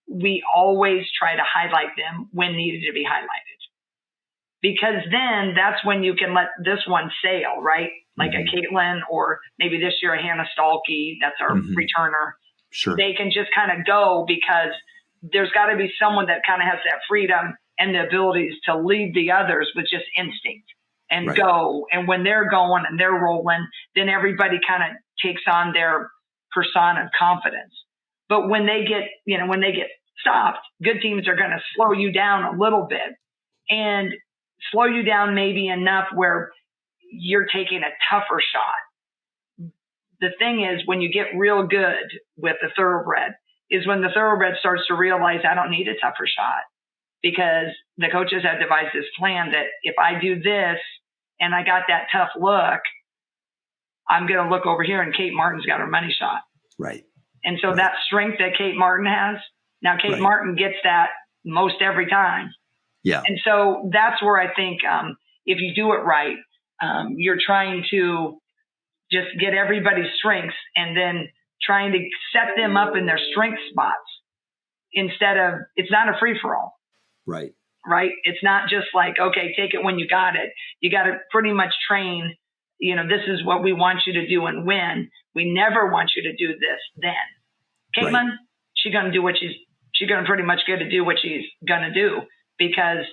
We always try to highlight them when needed to be highlighted, because then that's when you can let this one sail, right? Like a Caitlin, or maybe this year a Hannah Stalkey, that's our returner. Sure. They can just kind of go, because there's got to be someone that kind of has that freedom and the abilities to lead the others with just instinct and go. And when they're going and they're rolling, then everybody kind of takes on their persona of confidence. But when they get stopped, good teams are going to slow you down a little bit, and slow you down maybe enough where you're taking a tougher shot. The thing is, when you get real good with the thoroughbred, is when the thoroughbred starts to realize, I don't need a tougher shot, because the coaches have devised this plan that if I do this and I got that tough look, I'm going to look over here and Kate Martin's got her money shot. Right. And so that strength that Kate Martin has, now Kate Martin gets that most every time. Yeah. And so that's where I think if you do it right, you're trying to just get everybody's strengths and then trying to set them up in their strength spots, instead of, it's not a free for all. Right. Right. It's not just like, okay, take it when you got it. You got to pretty much train, this is what we want you to do and when. We never want you to do this then. Caitlin, she's going to do she's going to pretty much get to do what she's going to do, because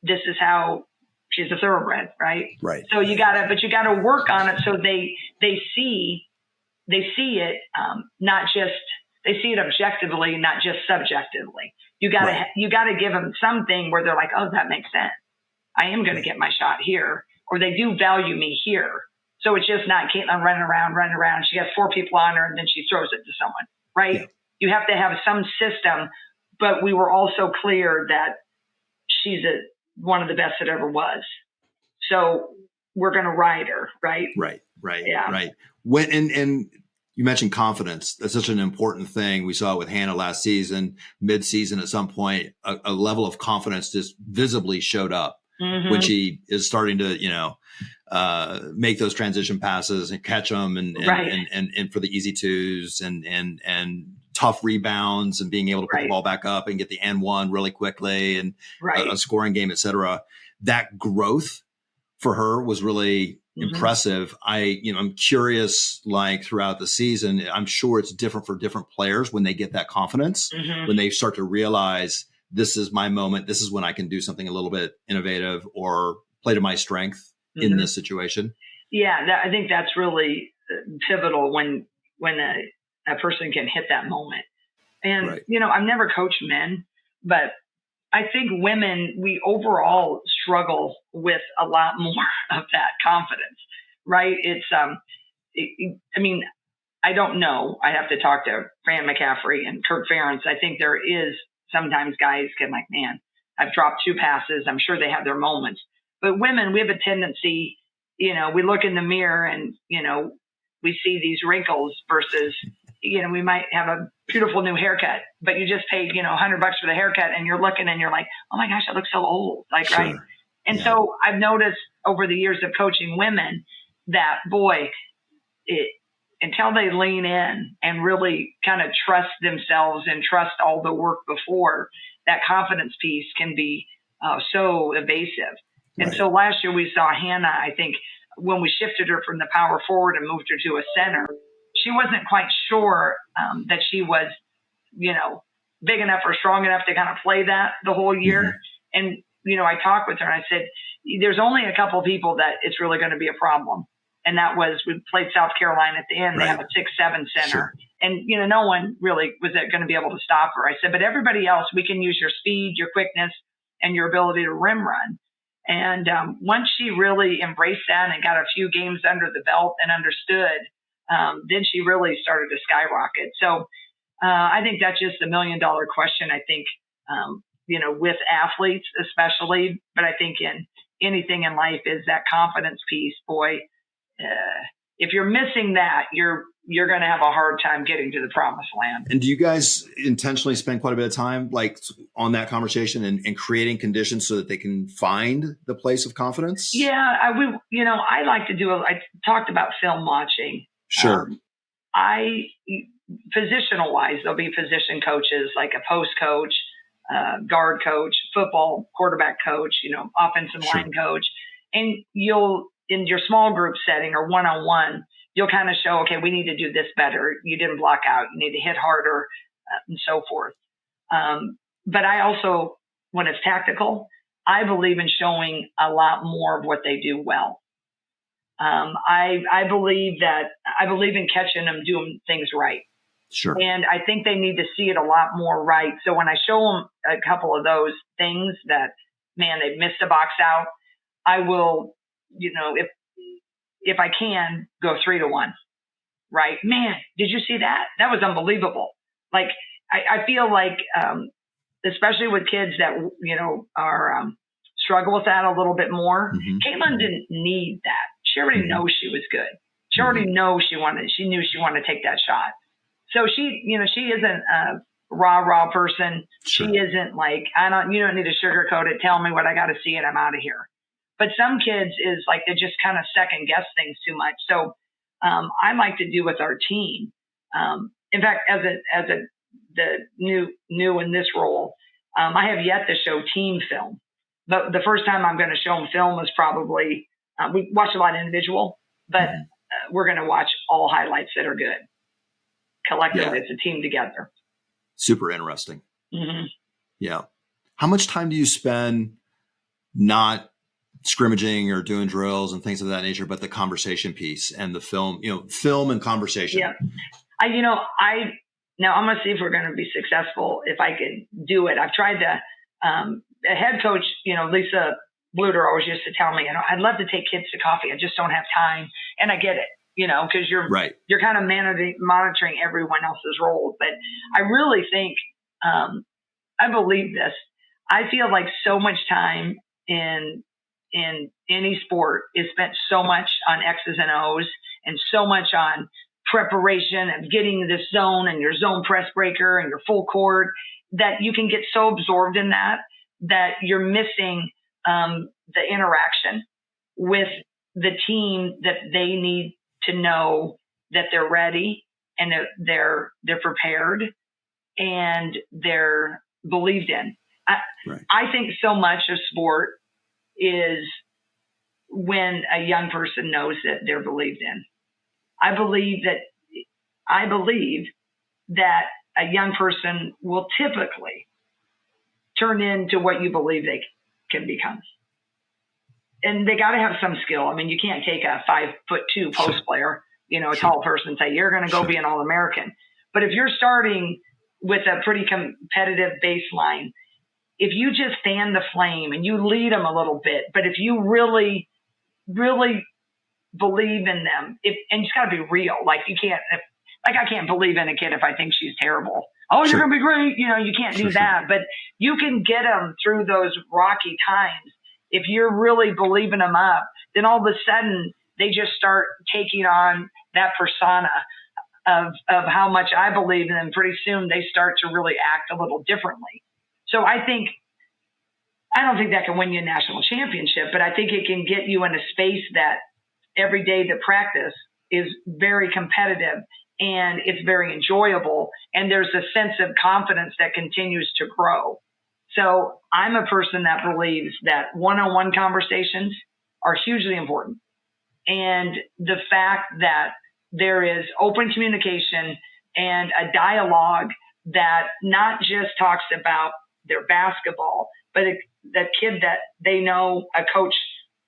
this is how she's a thoroughbred, right? Right. So you got to work on it so they see it, they see it objectively, not just subjectively. You got to give them something where they're like, oh, that makes sense. I am going to get my shot here, or they do value me here. So it's just not Caitlin running around. She has 4 people on her and then she throws it to someone, right? Yeah. You have to have some system, but we were also clear that she's one of the best that ever was. So we're going to ride her, right? Right. Yeah. Right. And you mentioned confidence. That's such an important thing. We saw it with Hannah last season, mid-season at some point, a level of confidence just visibly showed up when she is starting to, make those transition passes and catch them and for the easy twos and tough rebounds and being able to put the ball back up and get the N1 really quickly and a scoring game, et cetera. That growth for her was really impressive. I'm curious, like throughout the season, I'm sure it's different for different players when they get that confidence, when they start to realize this is my moment. This is when I can do something a little bit innovative or play to my strength in this situation. Yeah. I think that's really pivotal when a person can hit that moment. And, I've never coached men, but I think women, we overall struggle with a lot more of that confidence, right? It's, I don't know. I have to talk to Fran McCaffrey and Kirk Ferentz. I think there is sometimes guys can like, man, I've dropped 2 passes. I'm sure they have their moments. But women, we have a tendency, we look in the mirror and, we see these wrinkles versus, we might have a beautiful new haircut, but you just paid, $100 for the haircut and you're looking and you're like, oh my gosh, I look so old. Like, right. And so I've noticed over the years of coaching women that, boy, until they lean in and really kind of trust themselves and trust all the work before, that confidence piece can be so evasive. And so last year we saw Hannah, I think, when we shifted her from the power forward and moved her to a center, she wasn't quite sure that she was, big enough or strong enough to kind of play that the whole year. And, I talked with her and I said, there's only a couple of people that it's really going to be a problem. And that was, we played South Carolina at the end. They have a 6'7" center. Sure. And, no one really was going to be able to stop her. I said, but everybody else, we can use your speed, your quickness, and your ability to rim run. And once she really embraced that and got a few games under the belt and understood, then she really started to skyrocket. So I think that's just $1 million question, I think, with athletes especially. But I think in anything in life is that confidence piece. Boy, if you're missing that, you're going to have a hard time getting to the promised land. And do you guys intentionally spend quite a bit of time on that conversation and creating conditions so that they can find the place of confidence? Yeah, I like to I talked about film watching. Sure. Positional wise, there'll be position coaches like a post coach, guard coach, football quarterback coach, offensive line coach. And in your small group setting or one-on-one, you'll kind of show, okay, we need to do this better. You didn't block out. You need to hit harder and so forth. But I also, when it's tactical, I believe in showing a lot more of what they do well. I believe in catching them doing things right. Sure. And I think they need to see it a lot more right. So when I show them a couple of those things that, man, they missed a box out, I will, if I can, go 3-1. Right? Man, did you see that? That was unbelievable. Like, I feel like, especially with kids that, are struggle with that a little bit more, Caitlin didn't need that. She already knows she was good. She already knows she knew she wanted to take that shot. So she isn't a rah person. Sure. She isn't like, you don't need to sugarcoat it. Tell me what I got to see and I'm out of here. But some kids is like, they just kind of second guess things too much. So, I like to do with our team. In fact, the new in this role, I have yet to show team film. But the first time I'm going to show them film is probably, we watch a lot of individual, but we're going to watch all highlights that are good. Collectively, it's a team together. Super interesting. Yeah. How much time do you spend not scrimmaging or doing drills and things of that nature, but the conversation piece and the film, film and conversation? Yeah. Now I'm going to see if we're going to be successful if I can do it. I've tried to, a head coach, Lisa Bluder always used to tell me, I'd love to take kids to coffee. I just don't have time. And I get it, because you're kind of monitoring everyone else's roles. But I really think, I believe this. I feel like so much time in any sport is spent so much on X's and O's and so much on preparation and getting this zone and your zone press breaker and your full court that you can get so absorbed in that you're missing the interaction with the team, that they need to know that they're ready and they're prepared and they're believed in. I think so much of sport is when a young person knows that they're believed in. I believe that a young person will typically turn into what you believe they can become. And they got to have some skill. I mean, you can't take a 5'2" post player, a tall person, and say, you're going to go be an All-American. But if you're starting with a pretty competitive baseline, if you just fan the flame and you lead them a little bit, but if you really, really believe in them, and it's got to be real. Like I can't believe in a kid if I think she's terrible. Oh, you're going to be great. You can't do that, but you can get them through those rocky times. If you're really believing them up, then all of a sudden they just start taking on that persona of how much I believe in them. Pretty soon they start to really act a little differently. So I don't think that can win you a national championship, but I think it can get you in a space that every day the practice is very competitive and it's very enjoyable. And there's a sense of confidence that continues to grow. So I'm a person that believes that one-on-one conversations are hugely important. And the fact that there is open communication and a dialogue that not just talks about their basketball, but that kid that they know a coach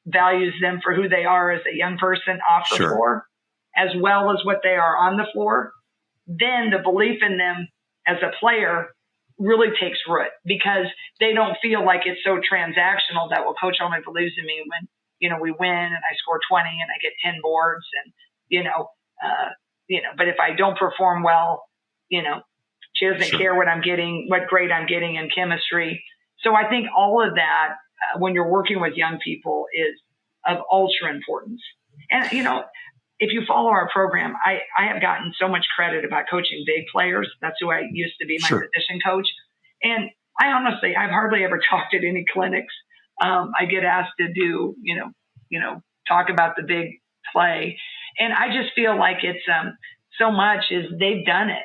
values them for who they are as a young person off the floor, as well as what they are on the floor, then the belief in them as a player really takes root, because they don't feel like it's so transactional that, well, coach only believes in me when, we win and I score 20 and I get 10 boards and, but if I don't perform well, she doesn't care what grade I'm getting in chemistry. So I think all of that, when you're working with young people, is of ultra importance. And, if you follow our program, I have gotten so much credit about coaching big players. That's who I used to be, my position coach. And I've hardly ever talked at any clinics. I get asked to do, talk about the big play. And I just feel like it's so much is they've done it,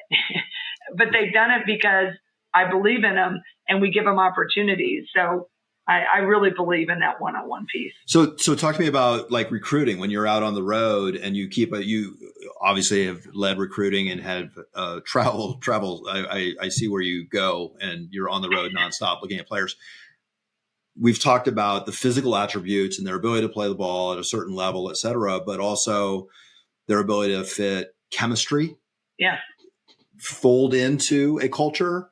but they've done it because I believe in them and we give them opportunities. So I really believe in that one-on-one piece. So talk to me about like recruiting when you're out on the road and you obviously have led recruiting and have travel. I see where you go and you're on the road nonstop looking at players. We've talked about the physical attributes and their ability to play the ball at a certain level, et cetera, but also their ability to fit chemistry, fold into a culture,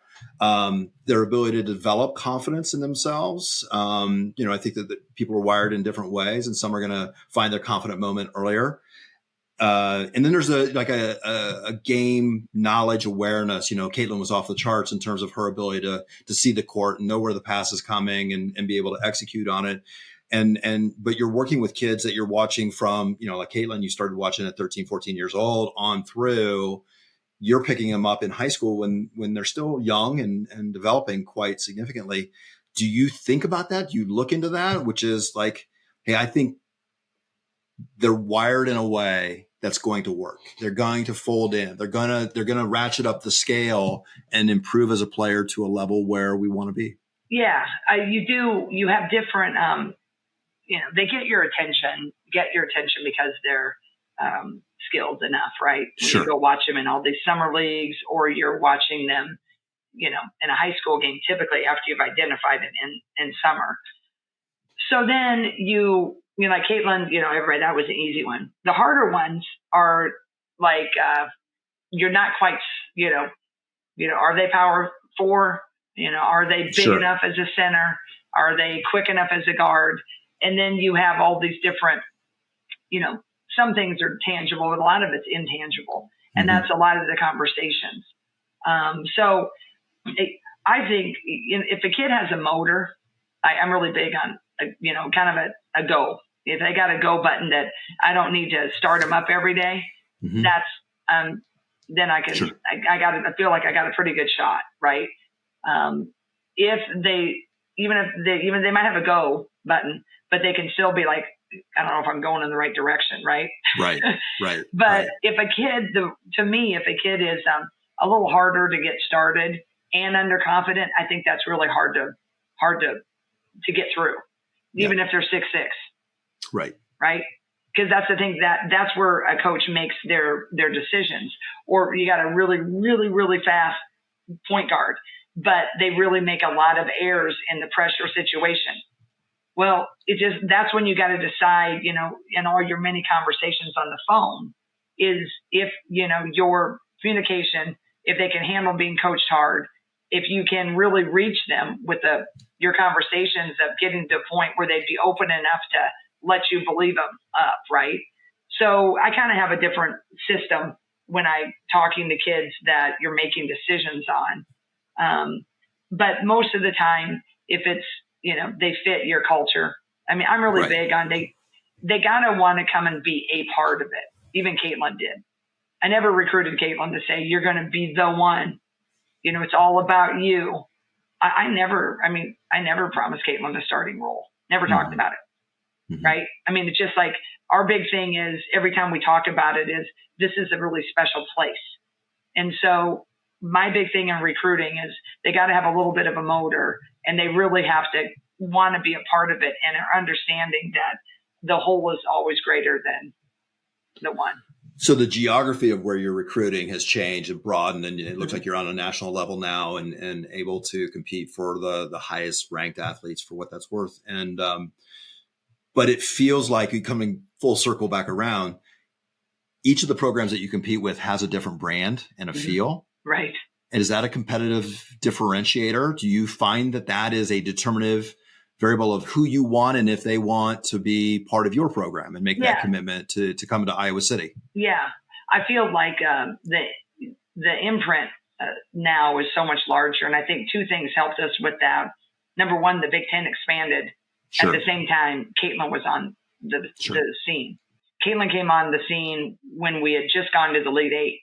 their ability to develop confidence in themselves. I think that people are wired in different ways, and some are going to find their confident moment earlier. And then there's a game knowledge awareness. Caitlin was off the charts in terms of her ability to see the court and know where the pass is coming and be able to execute on it. But you're working with kids that you're watching from, like Caitlin, you started watching at 13, 14 years old on through. You're picking them up in high school when they're still young and developing quite significantly. Do you think about that? Do you look into that, which is like, hey, I think they're wired in a way that's going to work. They're going to fold in. They're going to ratchet up the scale and improve as a player to a level where we want to be. Yeah, you do. You have different, they get your attention because they're skilled enough, right? When you go watch them in all these summer leagues, or you're watching them, in a high school game, typically after you've identified it in summer. So then like Caitlin, everybody, that was an easy one. The harder ones are like, you're not quite, are they power four? Are they big enough as a center? Are they quick enough as a guard? And then you have all these different, some things are tangible, but a lot of it's intangible. And that's a lot of the conversations. So I think if a kid has a motor, I'm really big on, kind of a go. If they got a go button that I don't need to start them up every day, that's, then I can, I feel like I got a pretty good shot, right? If they might have a go button, but they can still be like, I don't know if I'm going in the right direction, right? Right. But if a kid, to me, if a kid is a little harder to get started and underconfident, I think that's really hard to get through, even if they're 6'6". Right. Because that's the thing that's where a coach makes their decisions. Or you got a really, really, really fast point guard, but they really make a lot of errors in the pressure situation. Well, that's when you got to decide, in all your many conversations on the phone, is if, your communication, if they can handle being coached hard, if you can really reach them with your conversations of getting to a point where they'd be open enough to let you believe them up, right? So I kind of have a different system when I'm talking to kids that you're making decisions on. But most of the time, if it's, they fit your culture. I mean, I'm really big on they got to want to come and be a part of it. Even Caitlin did. I never recruited Caitlin to say, you're going to be the one. It's all about you. I never promised Caitlin a starting role. Never talked about it. Right? I mean, it's just like our big thing is every time we talk about it is this is a really special place. And so my big thing in recruiting is they got to have a little bit of a motor, and they really have to want to be a part of it and are understanding that the whole is always greater than the one. So the geography of where you're recruiting has changed and broadened, and it looks like you're on a national level now and able to compete for the highest ranked athletes for what that's worth. And, but it feels like, you coming full circle back around, each of the programs that you compete with has a different brand and a feel. Right. And is that a competitive differentiator? Do you find that that is a determinative variable of who you want and if they want to be part of your program and make that commitment to come to Iowa City? Yeah. I feel like the imprint now is so much larger. And I think two things helped us with that. Number one, the Big Ten expanded. At the same time, Caitlin was on the scene. Caitlin came on the scene when we had just gone to the Elite Eight.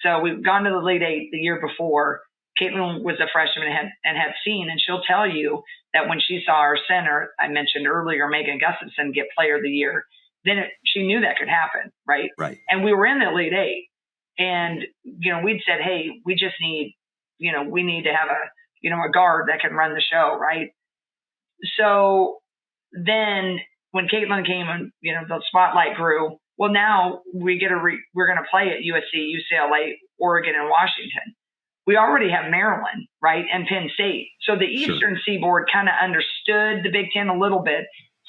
So we've gone to the Elite Eight the year before. Caitlin was a freshman and had seen, and she'll tell you that when she saw our center, I mentioned earlier, Megan Gustafson, get Player of the Year, then she knew that could happen, right? Right. And we were in the Elite Eight, and we'd said, hey, we just need, we need to have a guard that can run the show, right? So then when Caitlin came and the spotlight grew, well, now we're going to play at USC, UCLA, Oregon, and Washington. We already have Maryland, right, and Penn State. So the Eastern Seaboard kind of understood the Big Ten a little bit.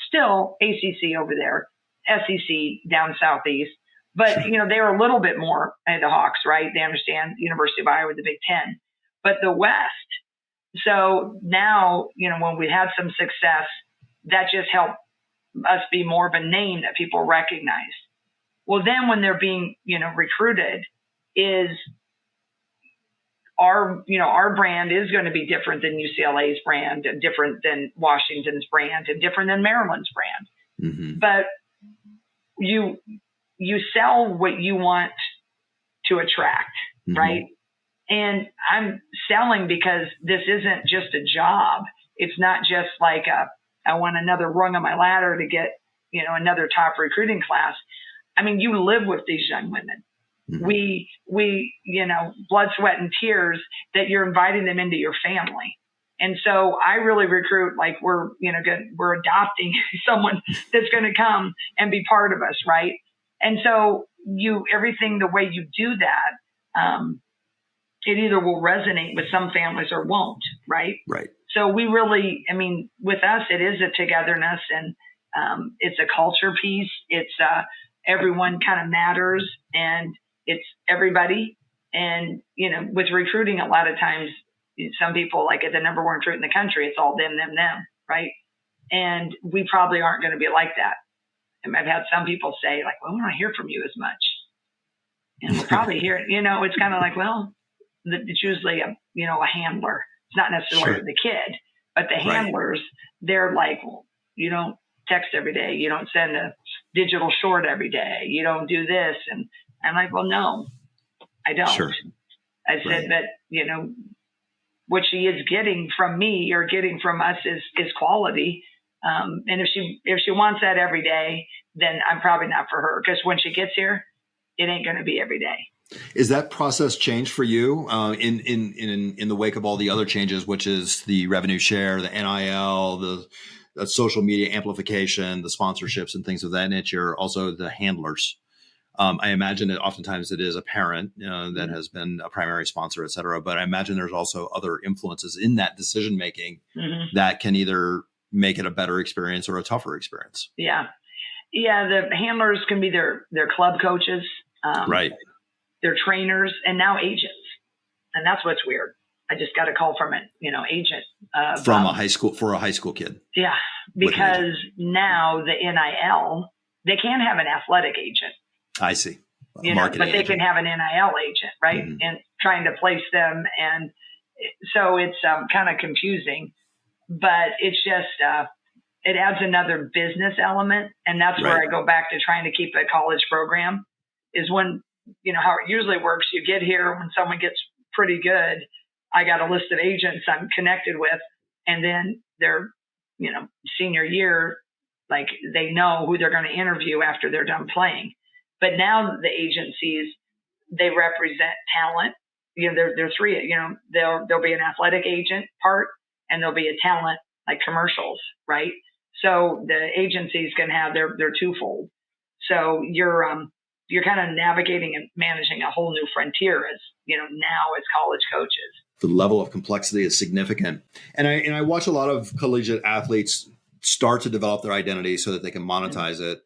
Still ACC over there, SEC down southeast. But, they were a little bit more the Hawks, right? They understand University of Iowa, the Big Ten. But the West. So now, when we had some success, that just helped us be more of a name that people recognize. Well, then when they're being, recruited, is our brand is going to be different than UCLA's brand, and different than Washington's brand, and different than Maryland's brand. Mm-hmm. But you sell what you want to attract, right? And I'm selling because this isn't just a job. It's not just like I want another rung on my ladder to get, another top recruiting class. I mean, you live with these young women. Mm-hmm. We, blood, sweat, and tears that you're inviting them into your family. And so I really recruit like we're adopting someone that's going to come and be part of us, right? And so everything, the way you do that, it either will resonate with some families or won't, right? Right. So we really, with us, it is a togetherness, and it's a culture piece. It's everyone kind of matters, and it's everybody. And, with recruiting, a lot of times, some people, like at the number one recruit in the country, it's all them, right? And we probably aren't going to be like that. And I've had some people say, like, well, we don't hear from you as much. And we'll probably hear it. It's kind of like, well, it's usually a handler. It's not necessarily the kid, but the handlers, they're like, well, you don't text every day. You don't send a digital short every day. You don't do this. And I'm like, well, no, I don't. Sure. I said that, what she is getting from me or getting from us is quality. And if she wants that every day, then I'm probably not for her, because when she gets here, it ain't going to be every day. Is that process changed for you in the wake of all the other changes, which is the revenue share, the NIL, the social media amplification, the sponsorships and things of that nature, also the handlers? I imagine that oftentimes it is a parent that has been a primary sponsor, et cetera. But I imagine there's also other influences in that decision making that can either make it a better experience or a tougher experience. Yeah. The handlers can be their club coaches. Right. They're trainers, and now agents. And that's what's weird. I just got a call from an agent. From a high school kid. Yeah. Because now the NIL, they can have an athletic agent. I see. But they can have an NIL agent, right? Mm-hmm. And trying to place them. And so it's kind of confusing, but it's just, it adds another business element. And that's where I go back to trying to keep a college program is when, how it usually works. You get here when someone gets pretty good. I got a list of agents I'm connected with, and then their, senior year, like they know who they're going to interview after they're done playing. But now the agencies, they represent talent. There are three, there'll be an athletic agent part, and there'll be a talent like commercials, right? So the agencies can have their twofold. So you're kind of navigating and managing a whole new frontier as, now as college coaches. The level of complexity is significant. And I watch a lot of collegiate athletes start to develop their identity so that they can monetize it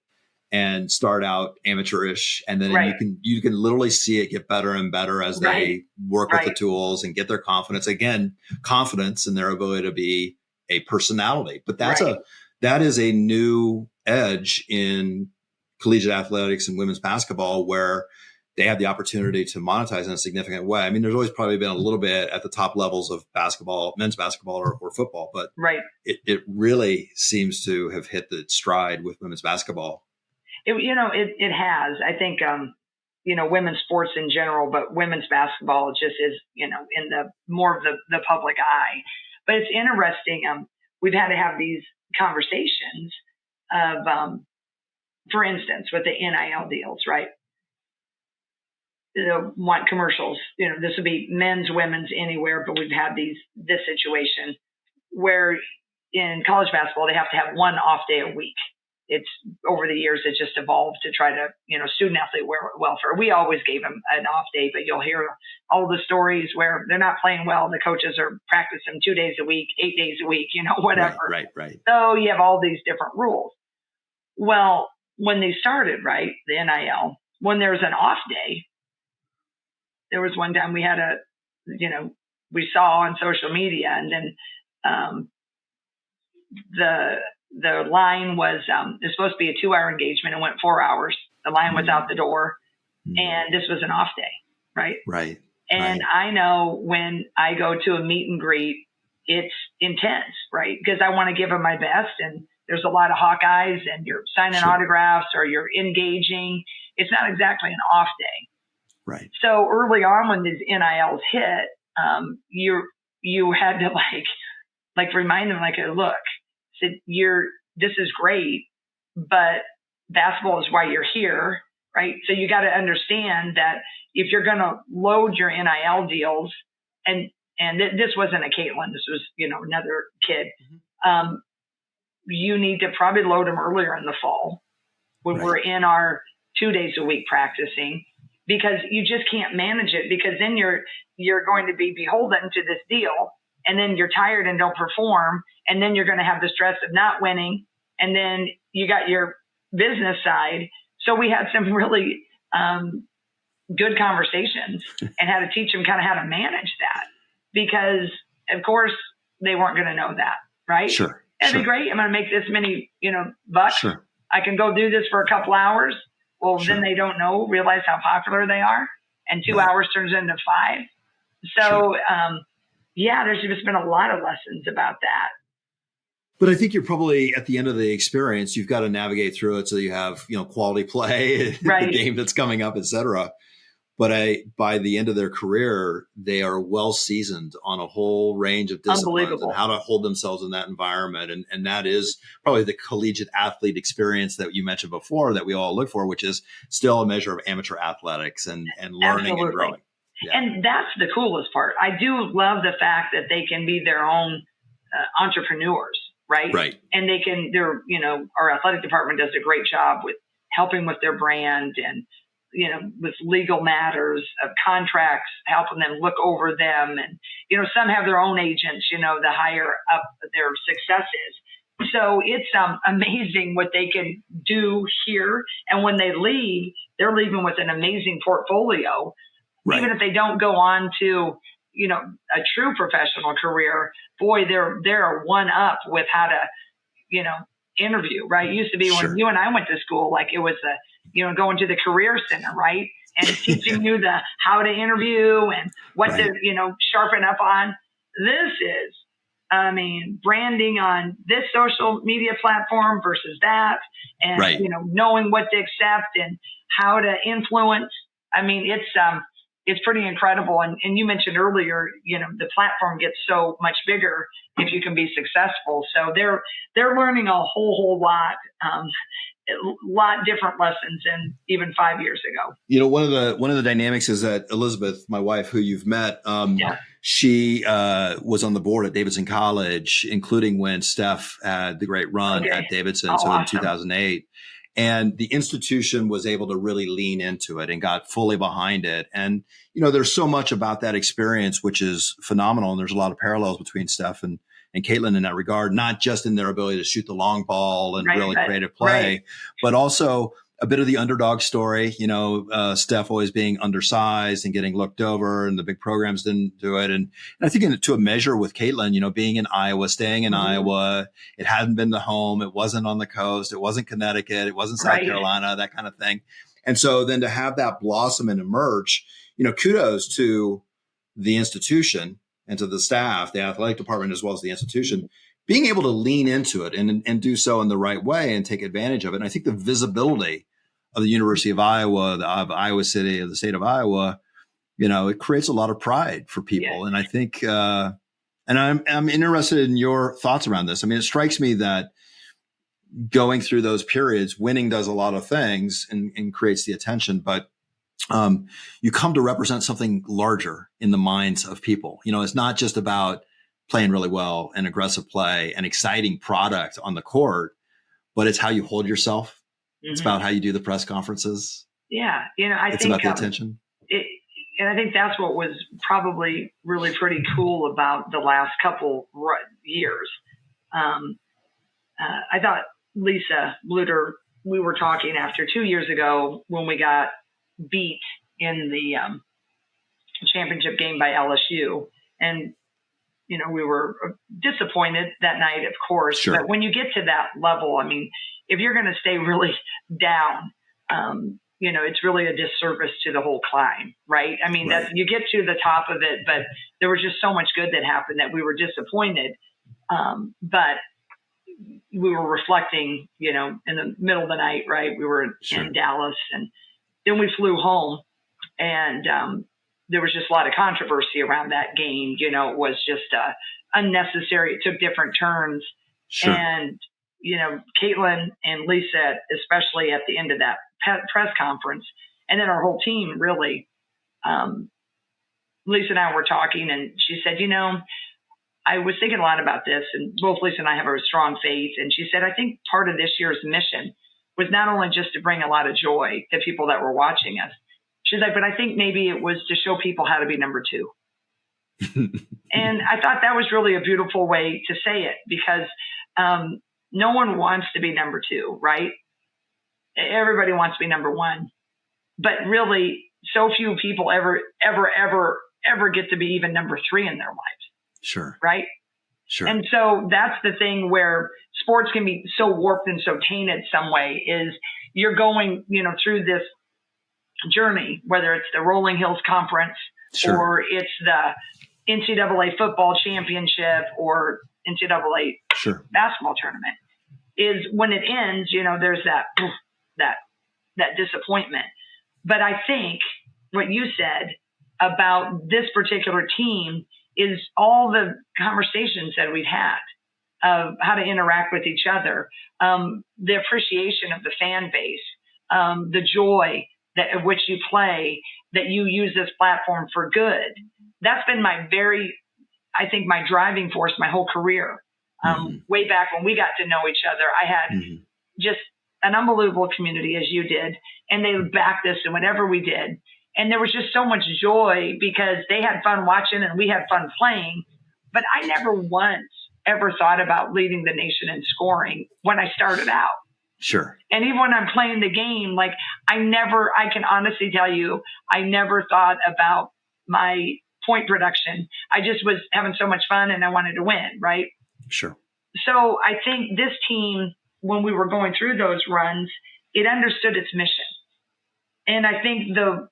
and start out amateurish. And then you can literally see it get better and better as they work with the tools and get their confidence. Again, confidence in their ability to be a personality. But that is a new edge in collegiate athletics and women's basketball where they have the opportunity to monetize in a significant way. I mean, there's always probably been a little bit at the top levels of basketball, men's basketball or football, but it really seems to have hit the stride with women's basketball. It has. I think, women's sports in general, but women's basketball just is, in the more of the public eye. But it's interesting. We've had to have these conversations of, for instance, with the NIL deals, right? Want commercials, this would be men's, women's, anywhere, but we've had this situation where in college basketball, they have to have one off day a week. It's over the years, it just evolved to try to, student athlete welfare. We always gave them an off day, but you'll hear all the stories where they're not playing well. The coaches are practicing 2 days a week, 8 days a week, whatever. Right. So you have all these different rules. Well, when they started, the NIL, when there was an off day, there was one time we had we saw on social media, and then the line was it's supposed to be a 2-hour engagement. It went 4 hours. The line was out the door, and this was an off day, right? Right. And I know when I go to a meet and greet, it's intense, right? Because I want to give them my best, and there's a lot of Hawkeyes, and you're signing autographs or you're engaging. It's not exactly an off day. Right. So early on when these NILs hit, you had to remind them look, this is great, but basketball is why you're here, right? So you got to understand that if you're going to load your NIL deals, and this wasn't a Caitlin, this was another kid, you need to probably load them earlier in the fall when we're in our 2 days a week practicing. Because you just can't manage it, because then you're going to be beholden to this deal, and then you're tired and don't perform, and then you're going to have the stress of not winning, and then you got your business side. So we had some really good conversations and had to teach them kind of how to manage that, because of course they weren't going to know that, right? Sure. It'd be great. I'm going to make this many, bucks. Sure. I can go do this for a couple hours. Well, then they don't realize how popular they are. And 2 hours turns into 5. So, there's just been a lot of lessons about that. But I think you're probably at the end of the experience, you've got to navigate through it so you have, quality play, the game that's coming up, et cetera. But by the end of their career, they are well seasoned on a whole range of disciplines and how to hold themselves in that environment. And that is probably the collegiate athlete experience that you mentioned before that we all look for, which is still a measure of amateur athletics and learning and growing. Yeah. And that's the coolest part. I do love the fact that they can be their own entrepreneurs, right? Right. And our athletic department does a great job with helping with their brand and, with legal matters of contracts, helping them look over them. And, some have their own agents, the higher up their success is. So it's amazing what they can do here. And when they leave, they're leaving with an amazing portfolio. Right. Even if they don't go on to, a true professional career, boy, they're one up with how to, interview, right? It used to be when you and I went to school, it was going to the career center, right? And teaching you how to interview and what to, sharpen up on. This is, branding on this social media platform versus that, and, knowing what to accept and how to influence. It's pretty incredible. And you mentioned earlier, the platform gets so much bigger if you can be successful. So they're learning a whole lot, a lot different lessons than even 5 years ago. One of the dynamics is that Elizabeth, my wife, who you've met, she was on the board at Davidson College, including when Steph had the great run at Davidson. So awesome. In 2008. And the institution was able to really lean into it and got fully behind it. And, you know, there's so much about that experience, which is phenomenal. And there's a lot of parallels between Steph and Caitlin in that regard, not just in their ability to shoot the long ball and really creative play, but also a bit of the underdog story, you know, Steph always being undersized and getting looked over, and the big programs didn't do it. And I think to a measure with Caitlin, you know, being in Iowa, staying in Iowa, it hadn't been the home. It wasn't on the coast. It wasn't Connecticut. It wasn't South Carolina, that kind of thing. And so then to have that blossom and emerge, you know, kudos to the institution and to the staff, the athletic department, as well as the institution, being able to lean into it and do so in the right way and take advantage of it. And I think the visibility of the University of Iowa, of Iowa City, of the state of Iowa, you know, it creates a lot of pride for people. Yes. And I think, and I'm interested in your thoughts around this. I mean, it strikes me that going through those periods, winning does a lot of things and creates the attention, but you come to represent something larger in the minds of people. You know, it's not just about playing really well and aggressive play and exciting product on the court, but it's how you hold yourself. It's about how you do the press conferences. Yeah. You know, I think it's about the attention. And I think that's what was probably really pretty cool about the last couple years. I thought Lisa Bluder, we were talking after 2 years ago when we got beat in the championship game by LSU. And, you know, we were disappointed that night, of course. Sure. But when you get to that level, I mean, if you're going to stay really down, you know, it's really a disservice to the whole climb, right? I mean, that you get to the top of it, but there was just so much good that happened that we were disappointed. But we were reflecting, you know, in the middle of the night, right? We were in Dallas, and then we flew home, and there was just a lot of controversy around that game. You know, it was just unnecessary. It took different turns. Sure. And, you know, Caitlin and Lisa, especially at the end of that press conference, and then our whole team really, Lisa and I were talking, and she said, you know, I was thinking a lot about this, and both Lisa and I have a strong faith. And she said, I think part of this year's mission was not only just to bring a lot of joy to people that were watching us. She's like, but I think maybe it was to show people how to be number two. And I thought that was really a beautiful way to say it, because no one wants to be number two, right? Everybody wants to be number one, but really so few people ever get to be even number three in their lives. Sure. Right. Sure. And so that's the thing where sports can be so warped and so tainted some way, is you're going, you know, through this journey, whether it's the Rolling Hills Conference or it's the NCAA football championship or NCAA basketball tournament, is when it ends, you know, there's that disappointment. But I think what you said about this particular team is all the conversations that we've had of how to interact with each other, the appreciation of the fan base, the joy of which you play, that you use this platform for good. That's been my driving force my whole career. Way back when we got to know each other, I had just an unbelievable community, as you did, and they backed us in whatever we did. And there was just so much joy because they had fun watching and we had fun playing. But I never once ever thought about leading the nation in scoring when I started out. Sure. And even when I'm playing the game, like I can honestly tell you, I never thought about my point production. I just was having so much fun and I wanted to win, right? Sure. So I think this team, when we were going through those runs, it understood its mission. And I think the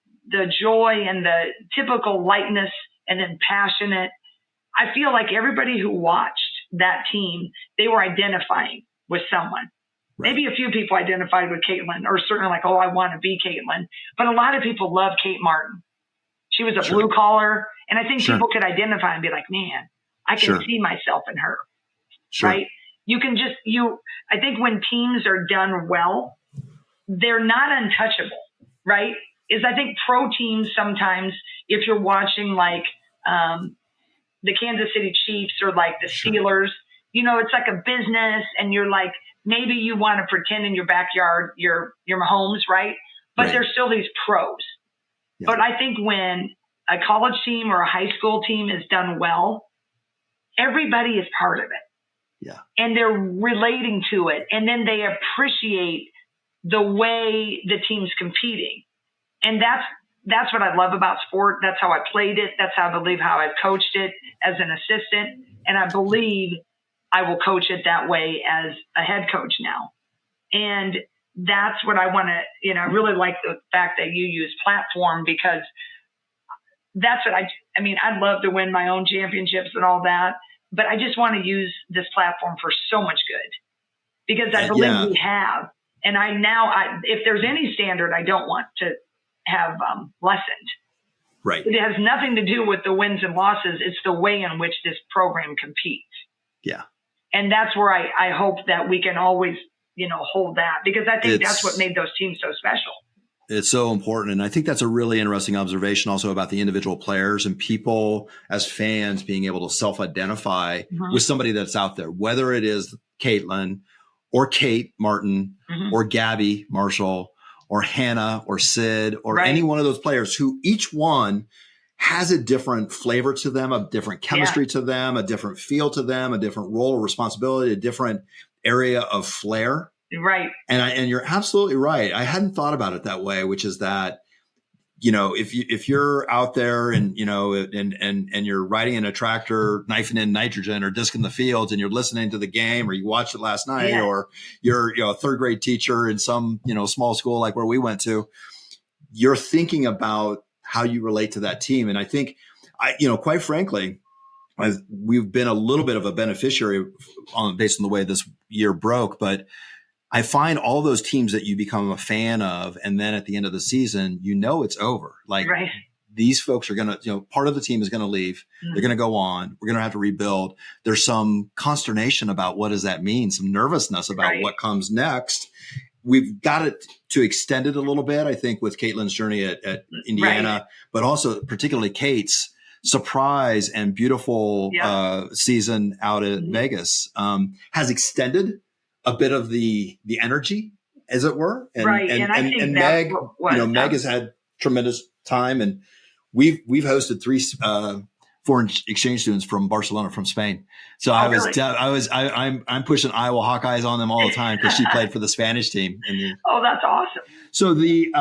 joy and the typical lightness and then passionate, I feel like everybody who watched that team, they were identifying with someone. Right. Maybe a few people identified with Caitlin, or certainly like, oh, I want to be Caitlin. But a lot of people love Kate Martin. She was a blue collar. And I think people could identify and be like, man, I can see myself in her. Right? You can I think when teams are done well, they're not untouchable, right? I think pro teams sometimes, if you're watching like the Kansas City Chiefs or like the Steelers, it's like a business, and you're like, maybe you want to pretend in your backyard you're Mahomes, right? But Right. there's still these pros. Yeah. But I think when a college team or a high school team is done well, everybody is part of it. Yeah. And they're relating to it. And then they appreciate the way the team's competing. And that's what I love about sport. That's how I played it. That's how I believe how I've coached it as an assistant. And I believe I will coach it that way as a head coach now. And that's what I want to, I really like the fact that you use platform, because that's what I'd love to win my own championships and all that, but I just want to use this platform for so much good, because I believe we have. And if there's any standard I don't want to have lessened. Right. It has nothing to do with the wins and losses. It's the way in which this program competes. Yeah. And that's where I hope that we can always, hold that, because I think that's what made those teams so special. It's so important. And I think that's a really interesting observation also about the individual players and people as fans being able to self-identify with somebody that's out there, whether it is Caitlin or Kate Martin or Gabby Marshall or Hannah or Sid or any one of those players, who each one has a different flavor to them, a different chemistry to them, a different feel to them, a different role or responsibility, a different area of flair. Right. And you're absolutely right. I hadn't thought about it that way, which is that, if you're out there and, and you're riding in a tractor, knifing in nitrogen or disking the fields, and you're listening to the game, or you watched it last night, or you're, a third grade teacher in some, small school like where we went to, you're thinking about how you relate to that team. And I think quite frankly, we've been a little bit of a beneficiary based on the way this year broke, but I find all those teams that you become a fan of, and then at the end of the season, it's over. Like these folks are going to, part of the team is going to leave. They're going to go on. We're going to have to rebuild. There's some consternation about what does that mean? Some nervousness about what comes next. We've got it to extend it a little bit, I think, with Caitlin's journey at Indiana, but also particularly Kate's surprise and beautiful season out at Vegas has extended a bit of the energy, as it were. And, and I think Meg, Meg has had tremendous time, and we've hosted 3 foreign exchange students from Barcelona, from Spain. So I'm pushing Iowa Hawkeyes on them all the time, because she played for the Spanish team. That's awesome. So the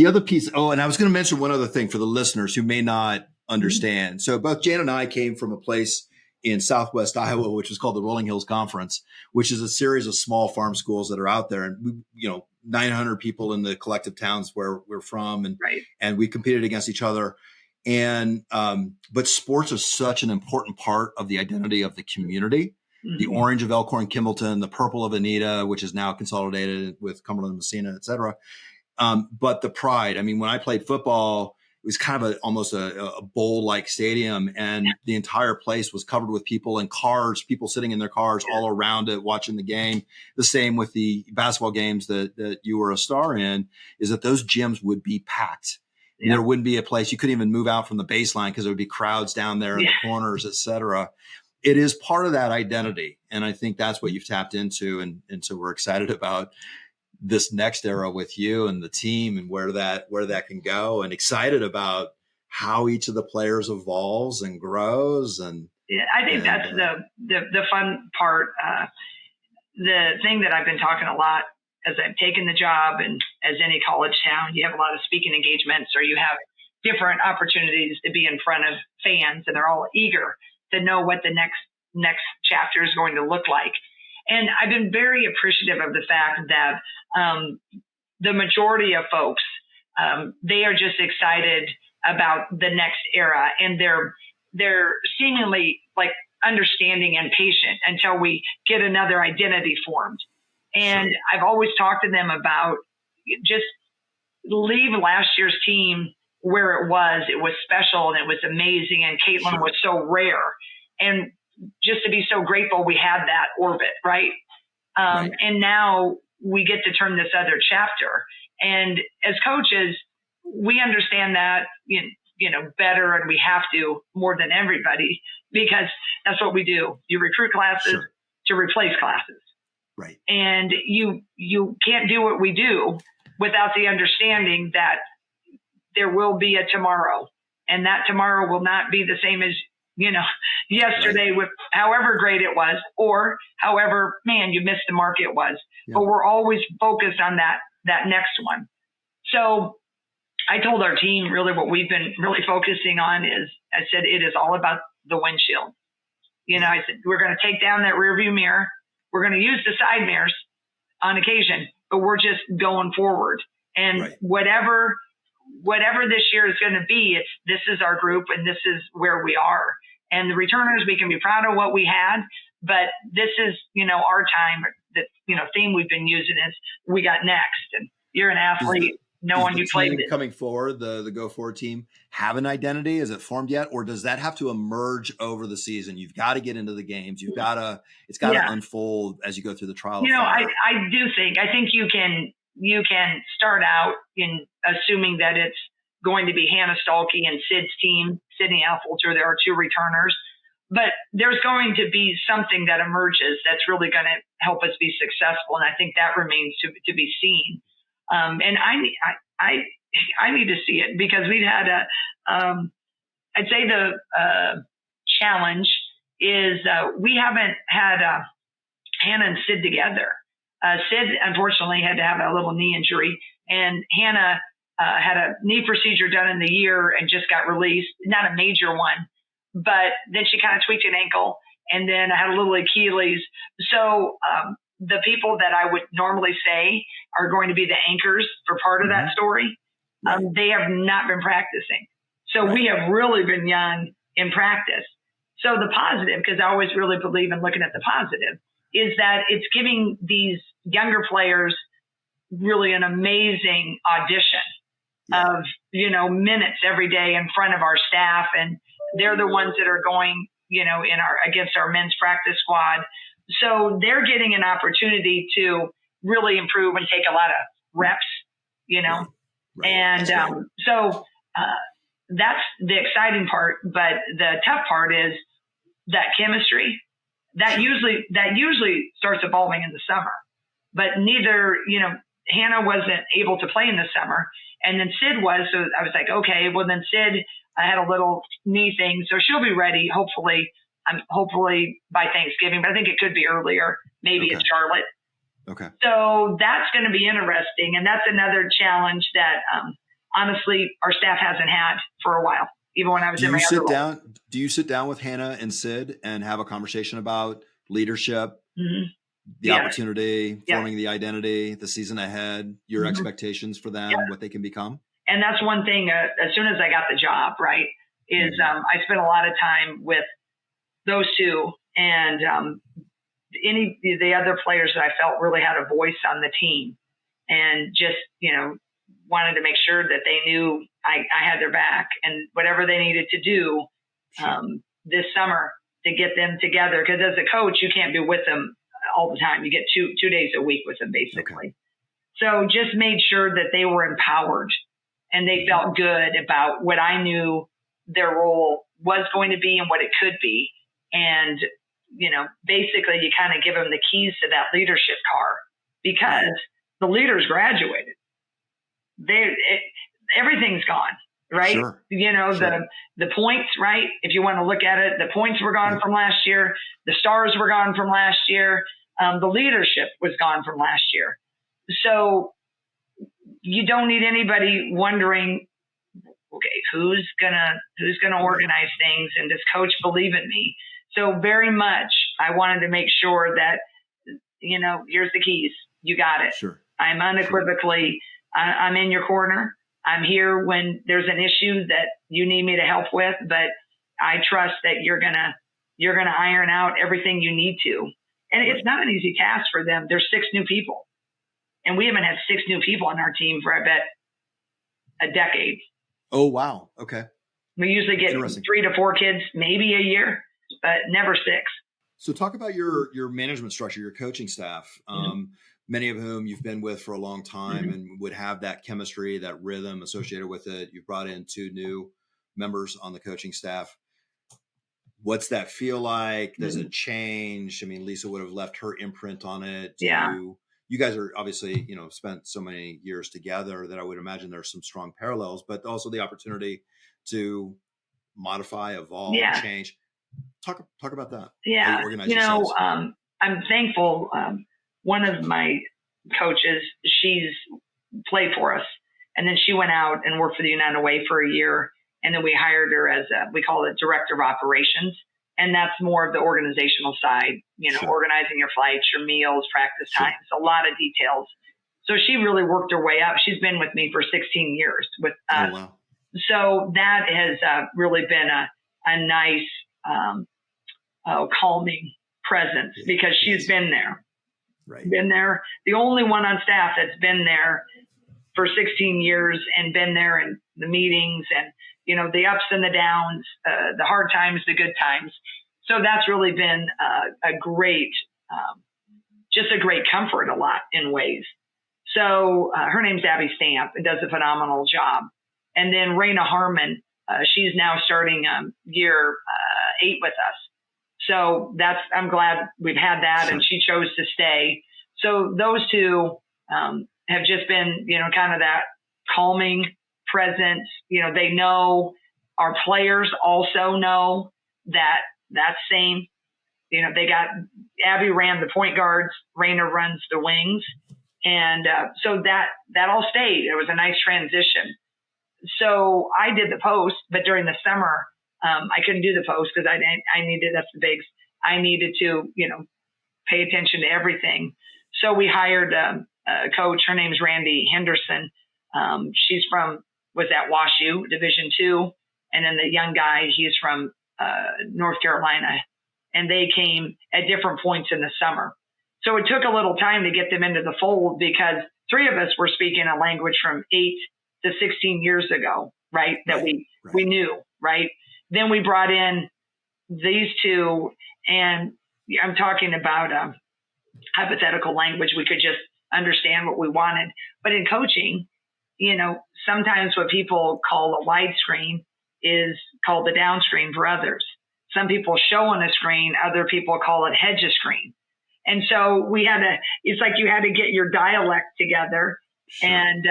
other piece, and I was going to mention one other thing for the listeners who may not understand. So both Jan and I came from a place in Southwest Iowa, which is called the Rolling Hills Conference, which is a series of small farm schools that are out there. And we, 900 people in the collective towns where we're from, and we competed against each other. And, but sports are such an important part of the identity of the community. The orange of Elkhorn Kimballton, the purple of Anita, which is now consolidated with Cumberland, Messina, et cetera. But the pride, when I played football, it was kind of almost a bowl-like stadium, and the entire place was covered with people and cars, people sitting in their cars all around it, watching the game. The same with the basketball games that you were a star in, is that those gyms would be packed. Yeah. There wouldn't be a place. You couldn't even move out from the baseline because there would be crowds down there in the corners, et cetera. It is part of that identity. And I think that's what you've tapped into. And so we're excited about this next era with you and the team, and where that can go, and excited about how each of the players evolves and grows. And I think that's the fun part. The thing that I've been talking a lot as I've taken the job, and as any college town, you have a lot of speaking engagements, or you have different opportunities to be in front of fans, and they're all eager to know what the next chapter is going to look like. And I've been very appreciative of the fact that the majority of folks, they are just excited about the next era, and they're seemingly like understanding and patient until we get another identity formed. And I've always talked to them about just leave last year's team where it was. It was special and it was amazing, and Caitlin was so rare. And just to be so grateful we had that orbit, right? And now we get to turn this other chapter. And as coaches, we understand that better, and we have to more than everybody, because that's what we do. You recruit classes to replace classes. Right. And you can't do what we do without the understanding that there will be a tomorrow, and that tomorrow will not be the same as, yesterday with however great it was, or however, you missed the mark it was. Yeah. But we're always focused on that next one. So I told our team really what we've been really focusing on is, I said, it is all about the windshield. I said, we're going to take down that rear view mirror. We're going to use the side mirrors on occasion, but we're just going forward. And whatever this year is going to be, this is our group and this is where we are. And the returners, we can be proud of what we had, but this is, our time. The theme we've been using is we got next. And you're an athlete. Knowing you played it. Coming forward, the Go Forward team have an identity? Is it formed yet? Or does that have to emerge over the season? You've got to get into the games. It's got to unfold as you go through the trial. I think you can start out in assuming that it's going to be Hannah Stalkey and Sid's team, Sydney Affolter. There are two returners, but there's going to be something that emerges that's really going to help us be successful. And I think that remains to be seen. And I need to see it, because we've had I'd say the challenge is we haven't had Hannah and Sid together. Sid unfortunately had to have a little knee injury, and Hannah had a knee procedure done in the year and just got released. Not a major one, but then she kind of tweaked an ankle, and then I had a little Achilles. So the people that I would normally say are going to be the anchors for part of that story, they have not been practicing. So we have really been young in practice. So the positive, because I always really believe in looking at the positive, is that it's giving these younger players really an amazing audition of, minutes every day in front of our staff. And they're the ones that are going, against our men's practice squad. So they're getting an opportunity to really improve and take a lot of reps, and so that's the exciting part. But the tough part is that chemistry that usually starts evolving in the summer. But neither, Hannah wasn't able to play in the summer, and then Sid was. So I was like, okay, well then Sid, I had a little knee thing, so she'll be ready hopefully by Thanksgiving, but I think it could be earlier, maybe in Charlotte. Okay. So that's going to be interesting. And that's another challenge that, honestly, our staff hasn't had for a while, even when I was in my other role. Do you sit down with Hannah and Sid and have a conversation about leadership, the opportunity, forming the identity, the season ahead, your expectations for them, what they can become? And that's one thing, as soon as I got the job, is I spent a lot of time with those two and the other players that I felt really had a voice on the team, and just, wanted to make sure that they knew I had their back, and whatever they needed to do this summer to get them together. Because as a coach, you can't be with them all the time. You get two days a week with them, basically. So just made sure that they were empowered and they felt good about what I knew their role was going to be and what it could be. And, basically you kind of give them the keys to that leadership car, because the leaders graduated. Everything's gone, right? Sure. The points, right? If you want to look at it, the points were gone from last year. The stars were gone from last year. The leadership was gone from last year. So you don't need anybody wondering, okay, who's gonna organize things, and does coach believe in me? So very much, I wanted to make sure that, here's the keys. You got it. Sure. I'm unequivocally, I'm in your corner. I'm here when there's an issue that you need me to help with, but I trust that you're gonna iron out everything you need to. And it's not an easy task for them. There's 6 new people, and we haven't had 6 new people on our team for, I bet, a decade. Oh, wow. Okay. We usually get 3 to 4 kids, maybe a year, but never 6. So talk about your management structure, your coaching staff, many of whom you've been with for a long time and would have that chemistry, that rhythm associated with it. You've brought in 2 new members on the coaching staff. What's that feel like? Does it change? I mean, Lisa would have left her imprint on it. You guys are obviously, spent so many years together that I would imagine there's some strong parallels, but also the opportunity to modify, evolve, change. Talk about that. Yeah. I'm thankful. One of my coaches, she's played for us, and then she went out and worked for the United Way for a year. And then we hired her as we call it director of operations. And that's more of the organizational side, organizing your flights, your meals, practice times, a lot of details. So she really worked her way up. She's been with me for 16 years with us. Oh, wow. So that has really been a nice, calming presence because she's been there. Right. Been there. The only one on staff that's been there for 16 years and been there in the meetings and, the ups and the downs, the hard times, the good times. So that's really been a great, just a great comfort a lot in ways. So her name's Abby Stamp and does a phenomenal job. And then Raina Harmon, she's now starting year 8 with us. So I'm glad we've had that, and she chose to stay. So those two have just been, kind of that calming presence. They know our players also know that same, they got Abby ran the point guards, Raina runs the wings. And so that all stayed. It was a nice transition. So I did the post, but during the summer, I couldn't do the post because I needed, that's the bigs. I needed to, pay attention to everything. So we hired a coach. Her name's Randy Henderson. She's was at WashU Division II. And then the young guy, he's from North Carolina. And they came at different points in the summer. So it took a little time to get them into the fold because 3 of us were speaking a language from 8 to 16 years ago, right? That we knew, right? Then we brought in these 2, and I'm talking about hypothetical language. We could just understand what we wanted. But in coaching, sometimes what people call a widescreen is called the downscreen for others. Some people show on a screen, other people call it hedge a screen. And so it's like you had to get your dialect together. Sure. And,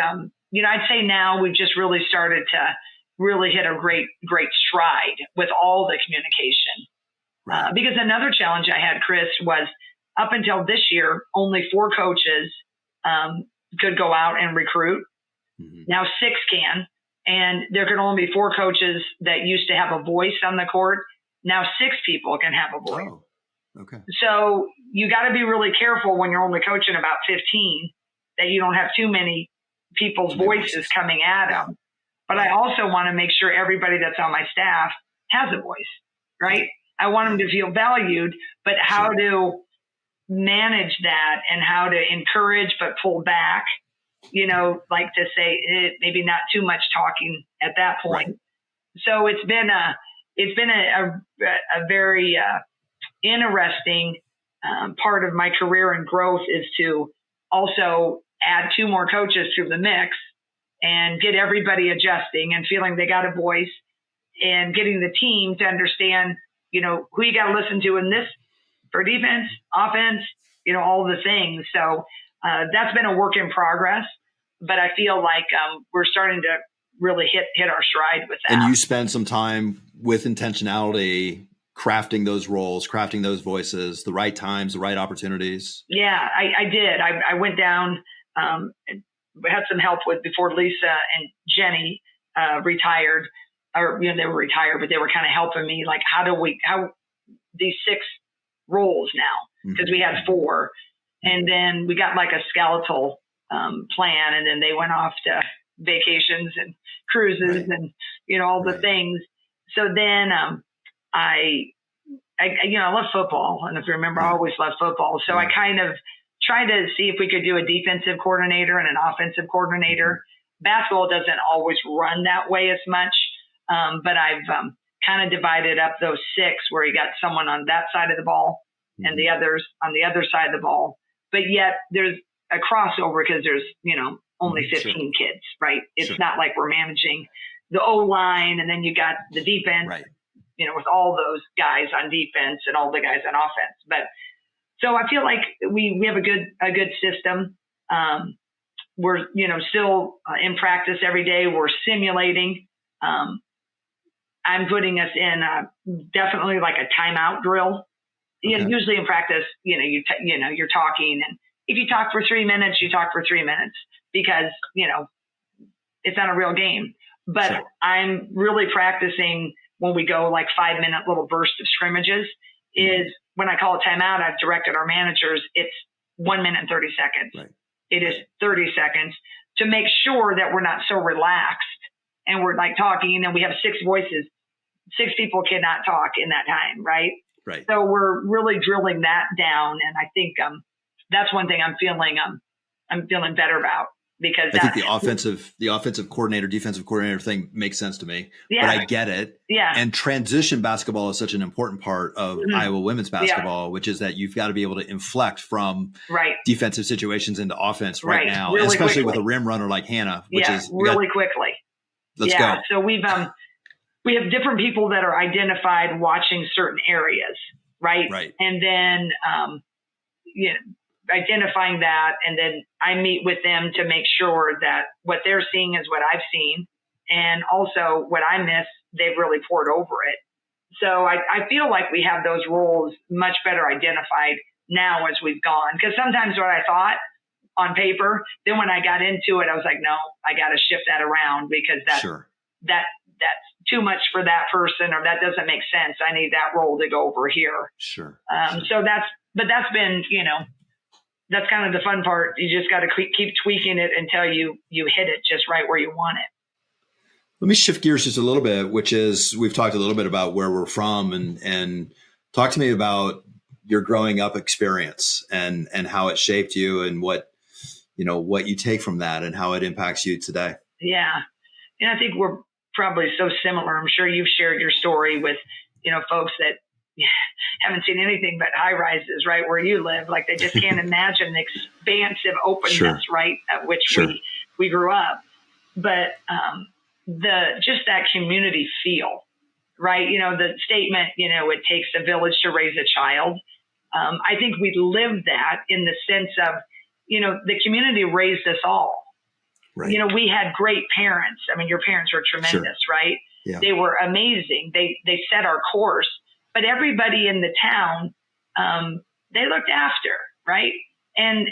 I'd say now we've just really started to really hit a great stride with all the communication. Right. Because another challenge I had, Chris, was up until this year, only 4 coaches could go out and recruit. Mm-hmm. Now 6 can. And there could only be 4 coaches that used to have a voice on the court. Now 6 people can have a voice. Oh, okay. So you got to be really careful when you're only coaching about 15 that you don't have too many people's voices coming at them. But I also want to make sure everybody that's on my staff has a voice, right? I want them to feel valued, but how to manage that and how to encourage but pull back, like to say maybe not too much talking at that point. Right. So it's been a very interesting part of my career and growth is to also add 2 more coaches to the mix and get everybody adjusting and feeling they got a voice and getting the team to understand, who you got to listen to in this for defense, offense, all the things. So that's been a work in progress, but I feel like we're starting to really hit our stride with that. And you spend some time with intentionality, crafting those roles, crafting those voices, the right times, the right opportunities. Yeah, I did. I went down, had some help before Lisa and Jenny retired, or they were retired, but they were kind of helping me. Like, how these 6 roles now, because we had 4, and then we got like a skeletal plan, and then they went off to vacations and cruises and all the things. So then I love football, and if you remember, I always loved football. So I kind of tried to see if we could do a defensive coordinator and an offensive coordinator. Basketball doesn't always run that way as much, but I've kind of divided up those 6 where you got someone on that side of the ball and the others on the other side of the ball. But yet there's a crossover because there's, only 15 kids, right? It's not like we're managing the O-line and then you got the defense, with all those guys on defense and all the guys on offense. But so I feel like we have a good system. We're, still in practice every day. We're simulating. I'm putting us in definitely like a timeout drill. Okay. Usually in practice, you're talking, and if you talk for 3 minutes, you talk for 3 minutes because, it's not a real game. But I'm really practicing when we go like 5-minute little bursts of scrimmages is when I call a timeout, I've directed our managers, it's 1 minute and 30 seconds. Right. It is 30 seconds to make sure that we're not so relaxed and we're like talking and we have 6 voices. 6 people cannot talk in that time, right? Right. So we're really drilling that down, and I think that's one thing I'm feeling better about because I think the offensive coordinator, defensive coordinator thing makes sense to me. Yeah. But I get it. Yeah. And transition basketball is such an important part of Iowa women's basketball, which is that you've got to be able to inflect from defensive situations into offense right now, really especially quickly. with a rim runner like Hannah, which is really quickly. Let's go. So we have different people that are identified watching certain areas, right? Right. And then, identifying that. And then I meet with them to make sure that what they're seeing is what I've seen. And also what I miss, they've really poured over it. So I feel like we have those roles much better identified now as we've gone. Because sometimes what I thought on paper, then when I got into it, I was like, no, I got to shift that around because that's too much for that person, or that doesn't make sense. I need that role to go over here. Sure. So that's been, that's kind of the fun part. You just got to keep tweaking it until you hit it just right where you want it. Let me shift gears just a little bit, which is we've talked a little bit about where we're from and talk to me about your growing up experience and how it shaped you and what you take from that and how it impacts you today. Yeah. And I think we're probably so similar. I'm sure you've shared your story with, folks that haven't seen anything but high rises, right, where you live. Like they just can't imagine the expansive openness, right, at which we grew up. But just that community feel, right? The statement, it takes a village to raise a child. I think we live that in the sense of, the community raised us all. Right. We had great parents. I mean, your parents were tremendous, right? Yeah. They were amazing. They set our course. But everybody in the town, they looked after, right? And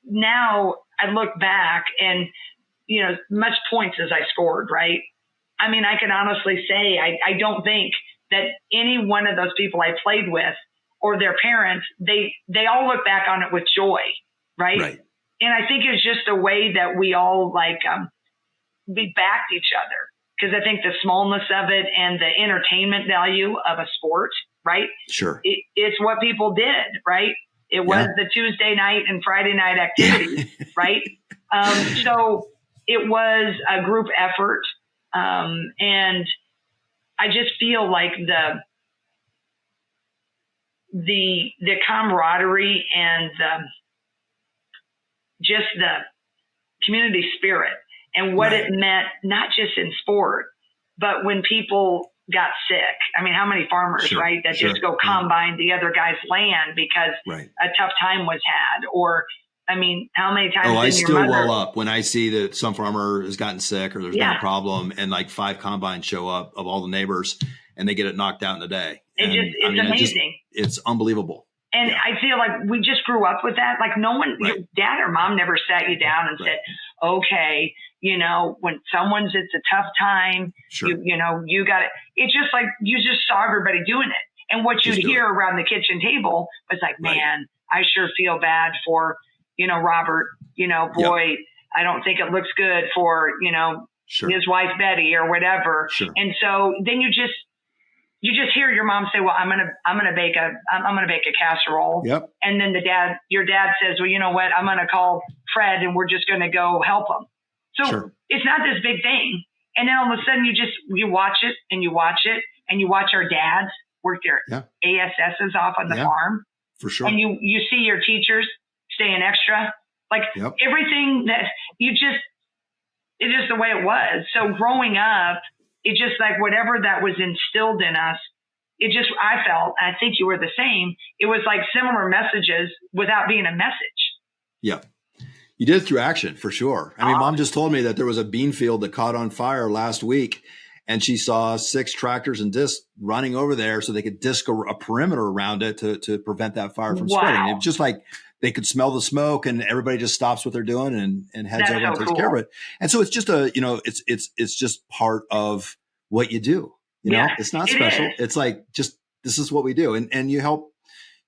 now I look back and, much points as I scored, right? I mean, I can honestly say I don't think that any one of those people I played with or their parents, they all look back on it with joy, right? Right. And I think it's just a way that we all we backed each other. Because I think the smallness of it and the entertainment value of a sport, right? Sure. It's what people did, right? It was the Tuesday night and Friday night activity, right? So it was a group effort. And I just feel like the camaraderie and just the community spirit and what it meant, not just in sport, but when people got sick. I mean, how many farmers, right, that just go combine the other guy's land because a tough time was had? Or, I mean, how many times I still well up when I see that some farmer has gotten sick or there's been a problem and like 5 combines show up of all the neighbors and they get it knocked out in a day. It's amazing. It's unbelievable. And I feel like we just grew up with that. Like no one, your dad or mom never sat you down and said, okay, when it's a tough time, you got it. It's just like, you just saw everybody doing it. And what you'd hear around the kitchen table was like, man, I sure feel bad for, Robert, boy, I don't think it looks good for, his wife, Betty or whatever. And so then you just hear your mom say, well, I'm going to bake a casserole. Yep. And then your dad says, well, you know what? I'm going to call Fred and we're just going to go help him. So it's not this big thing. And then all of a sudden you watch it and you watch it and you watch our dads work their ASSs off on the farm. For sure. And you see your teachers staying extra Like everything that it's just the way it was. So growing up, it just like whatever that was instilled in us, I felt, I think you were the same. It was like similar messages without being a message. Yeah. You did it through action for sure. I mean, Mom just told me that there was a bean field that caught on fire last week, and she saw 6 tractors and discs running over there so they could disc a perimeter around it to prevent that fire from spreading. It was just like they could smell the smoke, and everybody just stops what they're doing and heads over and takes care of it. And so it's just it's just part of what you do. You know, it's not special. It's like, just, this is what we do. And you help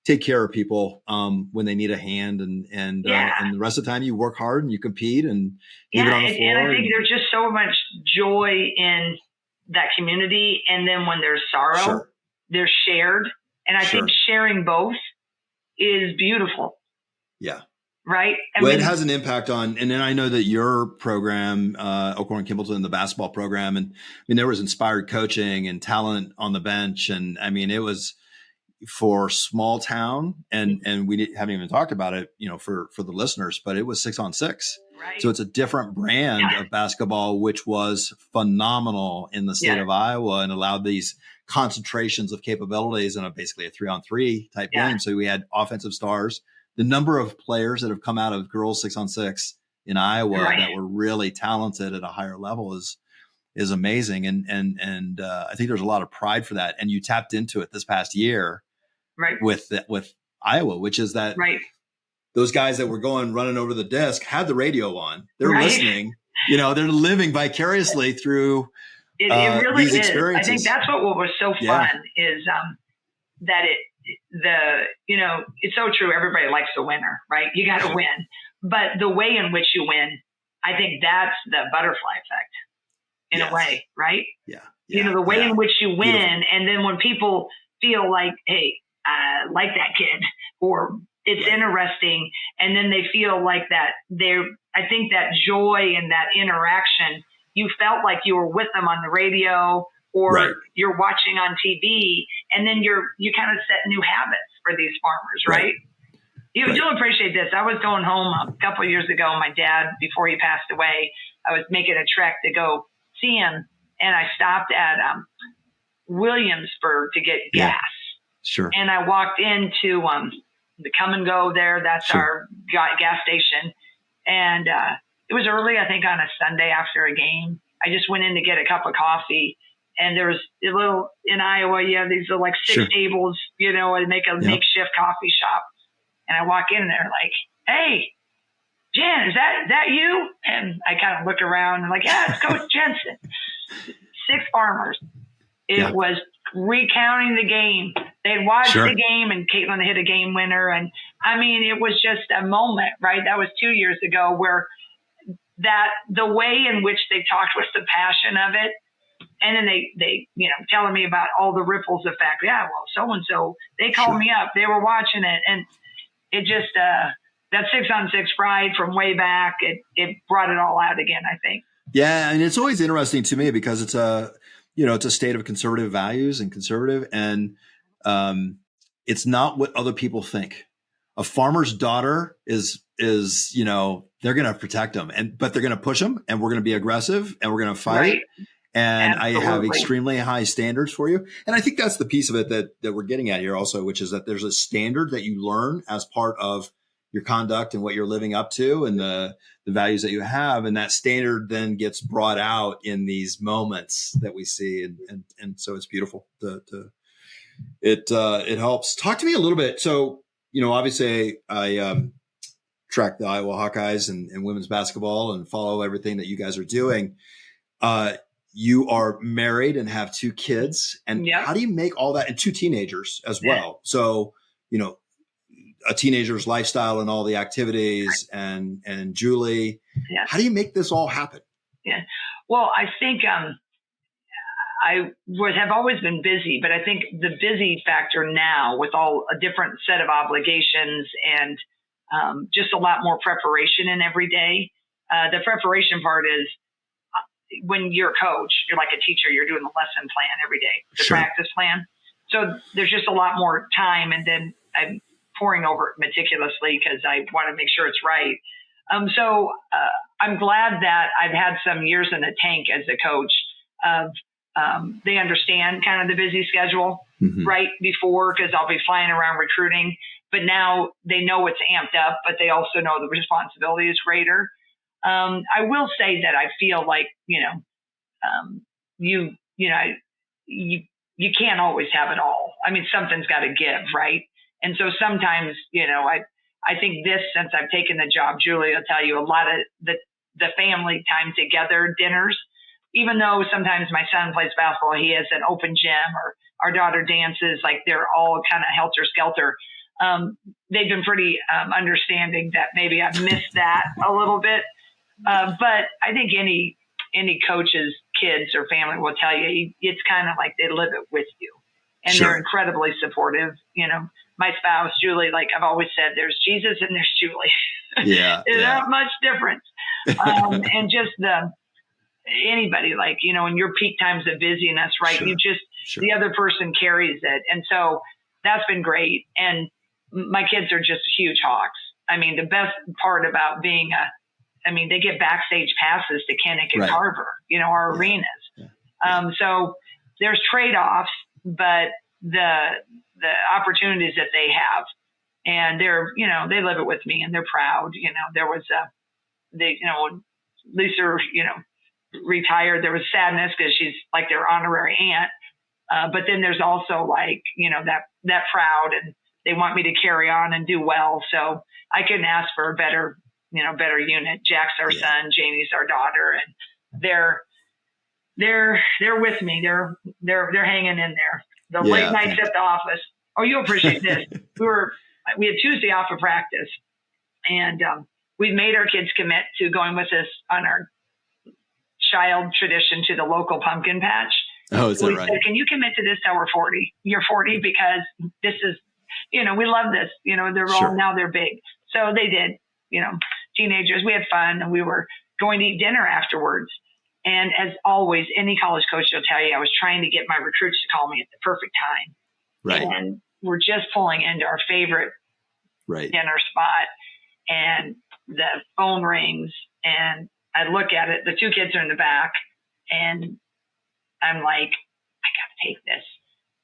take care of people when they need a hand, and the rest of the time you work hard and you compete and leave it on the floor. And I think there's just so much joy in that community. And then when there's sorrow, they're shared. And I think sharing both is beautiful. Yeah. Right. It has an impact on, and then I know that your program, Oklahoma Kimballton, the basketball program, and I mean, there was inspired coaching and talent on the bench. And I mean, it was for small town, and we haven't even talked about it, you know, for the listeners, but it was 6-on-6. Right. So it's a different brand of basketball, which was phenomenal in the state of Iowa and allowed these concentrations of capabilities in basically a 3-on-3 type game. So we had offensive stars. The number of players that have come out of girls 6-on-6 in Iowa that were really talented at a higher level is amazing. And I think there's a lot of pride for that. And you tapped into it this past year with Iowa, which is that those guys that were running over the disc had the radio on. They're listening, you know, they're living vicariously through it really these experiences. I think that's what was so fun is that it's so true. Everybody likes a winner, right? You got to win. But the way in which you win, I think that's the butterfly effect in a way, right? Yeah. You know, the way in which you win. And then when people feel like, hey, I like that kid, or it's interesting, and then they feel like that I think that joy and that interaction, you felt like you were with them on the radio, or you're watching on TV, and then you kind of set new habits for these farmers, right? You'll appreciate this. I was going home a couple of years ago. My dad, before he passed away, I was making a trek to go see him, and I stopped at Williamsburg to get gas. Sure. And I walked into the Come and Go there. That's our gas station. And it was early, I think, on a Sunday after a game. I just went in to get a cup of coffee. And there was a little, in Iowa, you have these little, like 6 tables, you know, and make a makeshift coffee shop. And I walk in there like, hey, Jen, is that you? And I kind of look around and like, yeah, it's Coach Jensen. 6 farmers. It was recounting the game. They'd watched the game, and Caitlin hit a game winner. And I mean, it was just a moment, right? That was 2 years ago, where the way in which they talked was the passion of it. And then they, you know, telling me about all the ripples effect. Yeah, well, so-and-so, they called me up. They were watching it. And it just, that 6-on-6 pride from way back, it brought it all out again, I think. Yeah. And it's always interesting to me because it's a state of conservative values and conservative. And it's not what other people think. A farmer's daughter is, you know, they're going to protect them, but they're going to push them, and we're going to be aggressive, and we're going to fight. Right. And absolutely. I have extremely high standards for you. And I think that's the piece of it that we're getting at here also, which is that there's a standard that you learn as part of your conduct and what you're living up to, and the values that you have. And that standard then gets brought out in these moments that we see. And so it's beautiful it helps. Talk to me a little bit. So, you know, obviously I track the Iowa Hawkeyes and women's basketball and follow everything that you guys are doing. You are married and have 2 kids. And how do you make all that, and 2 teenagers as well? So, you know, a teenager's lifestyle and all the activities, and Julie, how do you make this all happen? Yeah. Well, I think, I have always been busy, but I think the busy factor now, with all a different set of obligations and just a lot more preparation in every day. The preparation part is, when you're a coach, you're like a teacher, you're doing the lesson plan every day, the practice plan. So there's just a lot more time, and then I'm poring over it meticulously because I want to make sure it's right. So I'm glad that I've had some years in the tank as a coach of they understand kind of the busy schedule right before, because I'll be flying around recruiting, but now they know it's amped up, but they also know the responsibility is greater. I will say that I feel like, you can't always have it all. I mean, something's got to give, right? And so sometimes, I think since I've taken the job, Julie will tell you, a lot of the family time together dinners, even though sometimes my son plays basketball, he has an open gym, or our daughter dances, like they're all kind of helter skelter. They've been pretty understanding that maybe I've missed that a little bit. But I think any coach's kids or family will tell you, it's kind of like they live it with you, and Sure. they're incredibly supportive. My spouse, Julie, like I've always said, there's Jesus and there's Julie. Yeah. There's not much difference. And just anybody, like, in your peak times of busyness, right? Sure. The other person carries it. And so that's been great. And my kids are just huge hawks. I mean, the best part about being they get backstage passes to Kinnick and Right. Carver, our arenas. Yeah. So there's trade-offs, but the opportunities that they have, and they're, they live it with me, and they're proud. There was Lisa, retired. There was sadness because she's like their honorary aunt. But then there's also like, that proud, and they want me to carry on and do well. So I couldn't ask for a better unit. Jack's our son, Jamie's our daughter, and they're with me. They're hanging in there. The late nights at the office. Oh, you appreciate this. We had Tuesday off of practice, and we made our kids commit to going with us on our child tradition to the local pumpkin patch. Oh, is that right? We said, can you commit to this till we're 40? You're 40, because this is, we love this. They're Sure. all, now they're big. So they did, teenagers. We had fun, and we were going to eat dinner afterwards. And as always, any college coach will tell you, I was trying to get my recruits to call me at the perfect time. Right. And we're just pulling into our favorite dinner spot, and the phone rings, and I look at it. The two kids are in the back, and I'm like, I got to take this.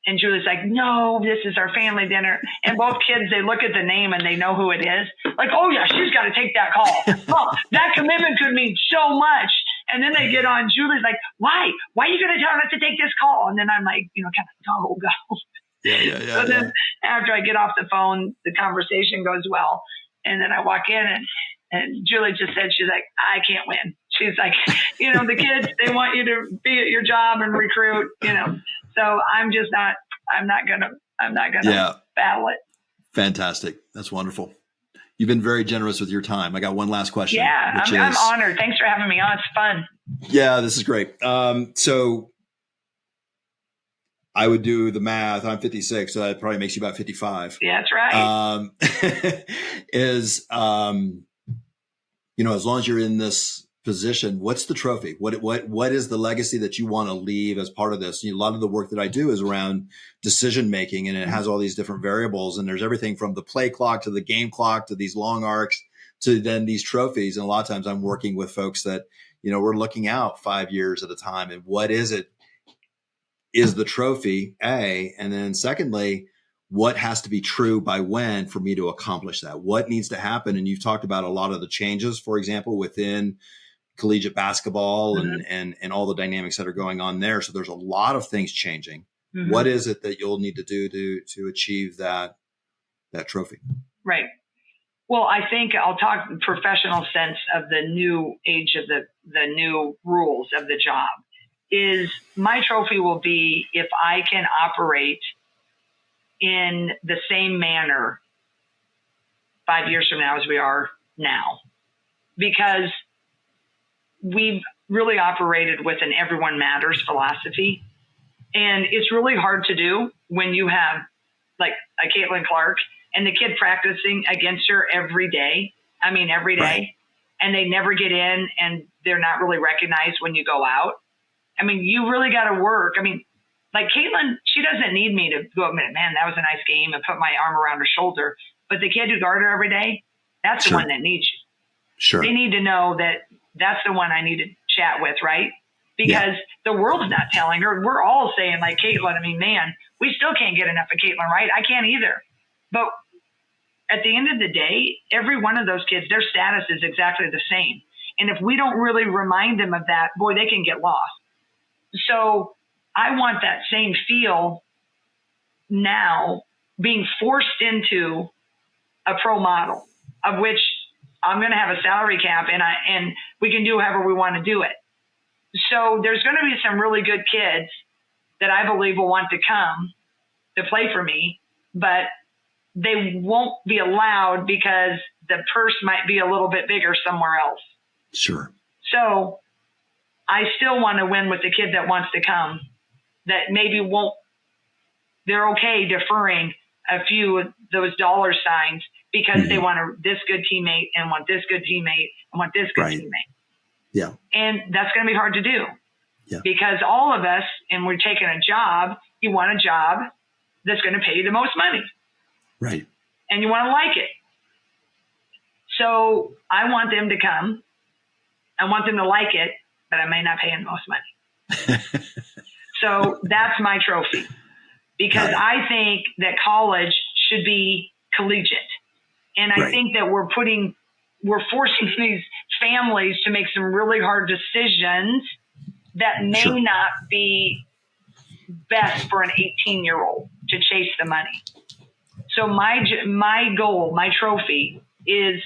And Julie's like, no, this is our family dinner. And both kids, they look at the name and they know who it is. Like, oh yeah, she's got to take that call. Oh, that commitment could mean so much. And then they get on. Julie's like, why? Why are you going to tell us to take this call? And then I'm like, kind of go. Yeah. So then after I get off the phone, the conversation goes well. And then I walk in, and Julie just said, she's like, I can't win. She's like, the kids, they want you to be at your job and recruit, so I'm not going to battle it. Fantastic. That's wonderful. You've been very generous with your time. I got one last question. Yeah, I'm honored. Thanks for having me on. It's fun. Yeah, this is great. So I would do the math. I'm 56, so that probably makes you about 55. Yeah, that's right. As long as you're in this position, what's the trophy? What is the legacy that you want to leave as part of this? A lot of the work that I do is around decision making, and it has all these different variables, and there's everything from the play clock to the game clock to these long arcs to then these trophies. And a lot of times I'm working with folks that, we're looking out 5 years at a time, and what is it? Is the trophy A? And then secondly, what has to be true by when for me to accomplish that? What needs to happen? And you've talked about a lot of the changes, for example, within collegiate basketball and all the dynamics that are going on there. So there's a lot of things changing. Mm-hmm. What is it that you'll need to do to achieve that trophy? Right. Well, I think I'll talk professional sense of the new age of the new rules of the job. Is my trophy will be if I can operate in the same manner 5 years from now as we are now, because we've really operated with an everyone matters philosophy. And it's really hard to do when you have like a Caitlin Clark and the kid practicing against her every day. I mean, every day. Right. And they never get in, and they're not really recognized when you go out. I mean, you really got to work. I mean, like Caitlin, she doesn't need me to go, man, that was a nice game, and put my arm around her shoulder. But the kid who guarded her every day, that's the one that needs you. Sure. They need to know that that's the one I need to chat with, right? Because the world's not telling her. We're all saying, like, Caitlin, I mean, man, we still can't get enough of Caitlin, right? I can't either. But at the end of the day, every one of those kids, their status is exactly the same. And if we don't really remind them of that, boy, they can get lost. So I want that same feel now being forced into a pro model, of which I'm going to have a salary cap and we can do however we want to do it. So there's going to be some really good kids that I believe will want to come to play for me, but they won't be allowed because the purse might be a little bit bigger somewhere else. Sure. So I still want to win with the kid that wants to come, that maybe won't, they're okay deferring a few of those dollar signs because they want this good teammate and want this good teammate and want this good teammate. Yeah. And that's going to be hard to do because all of us, and we're taking a job, you want a job that's going to pay you the most money. Right. And you want to like it. So I want them to come. I want them to like it, but I may not pay them the most money. So that's my trophy, because I think that college should be collegiate. And I think that we're forcing these families to make some really hard decisions that may not be best for an 18-year-old to chase the money. So my goal, my trophy is,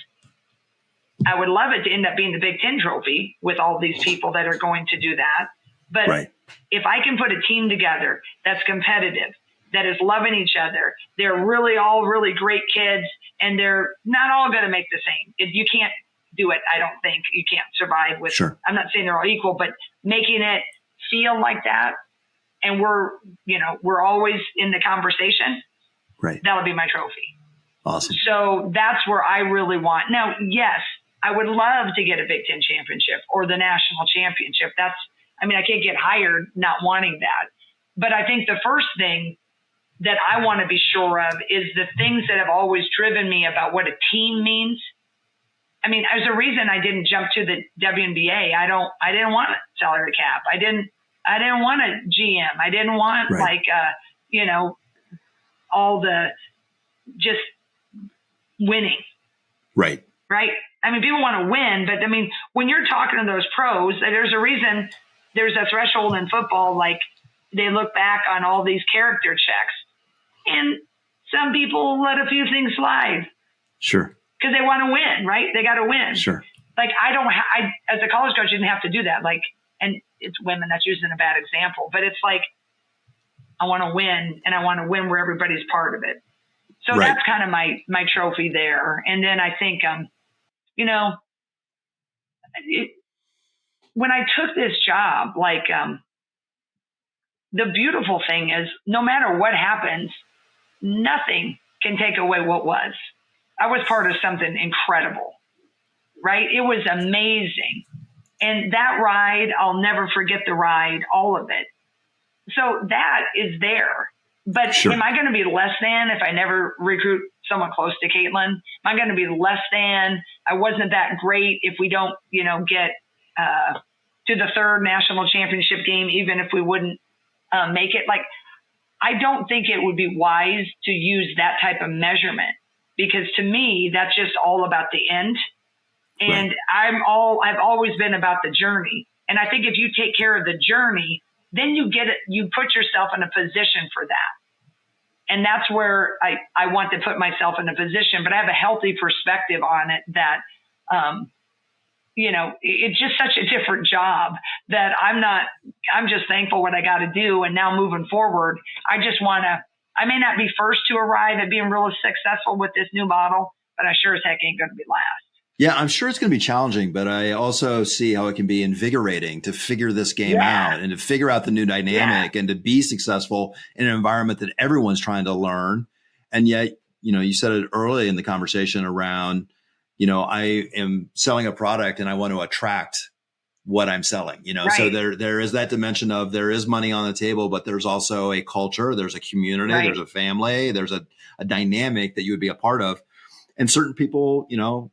I would love it to end up being the Big Ten trophy with all these people that are going to do that. But if I can put a team together that's competitive, that is loving each other, they're really all really great kids, and they're not all going to make the same. You can't do it. I don't think you can't survive with, I'm not saying they're all equal, but making it feel like that. And we're always in the conversation. Right. That'll be my trophy. Awesome. So that's where I really want. Now, yes, I would love to get a Big Ten championship or the national championship. I can't get hired not wanting that. But I think the first thing that I want to be sure of is the things that have always driven me about what a team means. I mean, there's a reason I didn't jump to the WNBA. I didn't want a salary cap. I didn't want a GM. I didn't want all the just winning. Right. Right. I mean, people want to win, but I mean, when you're talking to those pros, there's a reason there's a threshold in football. Like, they look back on all these character checks, and some people let a few things slide. Sure. Because they want to win, right? They got to win. Sure. Like, I as a college coach, didn't have to do that. Like, and it's women, that's using a bad example, but it's like, I want to win, and I want to win where everybody's part of it. So that's kind of my trophy there. And then I think, when I took this job, the beautiful thing is, no matter what happens, nothing can take away what was. I was part of something incredible, right? It was amazing. And that ride, I'll never forget the ride, all of it. So that is there. But am I going to be less than if I never recruit someone close to Caitlin? Am I going to be less than? I wasn't that great if we don't, get to the third national championship game, even if we wouldn't make it. Like, I don't think it would be wise to use that type of measurement, because to me, that's just all about the end. And I've always been about the journey. And I think if you take care of the journey, then you put yourself in a position for that. And that's where I want to put myself in a position, but I have a healthy perspective on it that, it's just such a different job that I'm just thankful what I got to do. And now moving forward, I may not be first to arrive at being really successful with this new model, but I sure as heck ain't going to be last. Yeah, I'm sure it's going to be challenging, but I also see how it can be invigorating to figure this game out and to figure out the new dynamic and to be successful in an environment that everyone's trying to learn. And yet, you said it early in the conversation around, I am selling a product and I want to attract what I'm selling, so there is that dimension of, there is money on the table, but there's also a culture, there's a community, there's a family, there's a dynamic that you would be a part of. And certain people,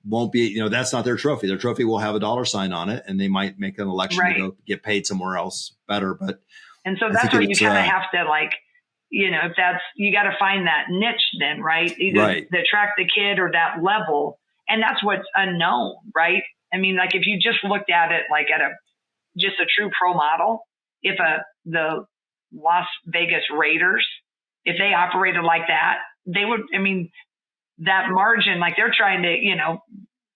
won't be, that's not their trophy. Their trophy will have a dollar sign on it, and they might make an election to go get paid somewhere else better. And so that's where you kind of have to if that's, you got to find that niche then, right? Either to attract the kid or that level. And that's what's unknown, right? I mean, like if you just looked at it like at just a true pro model, if the Las Vegas Raiders, if they operated like that, they would, that margin, like they're trying to,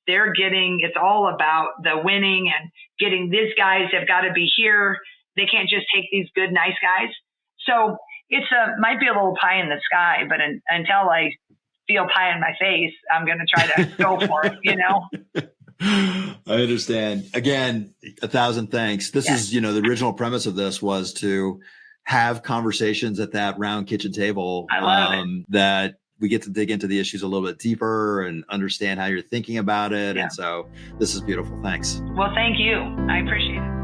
they're getting, it's all about the winning and getting these guys have got to be here. They can't just take these good, nice guys. So it's might be a little pie in the sky, but until I feel pie in my face, I'm going to try to go for it, I understand. Again, 1,000 thanks. This is, the original premise of this was to have conversations at that round kitchen table. I love it. That we get to dig into the issues a little bit deeper and understand how you're thinking about it. And so this is beautiful. Thanks. Well, thank you. I appreciate it.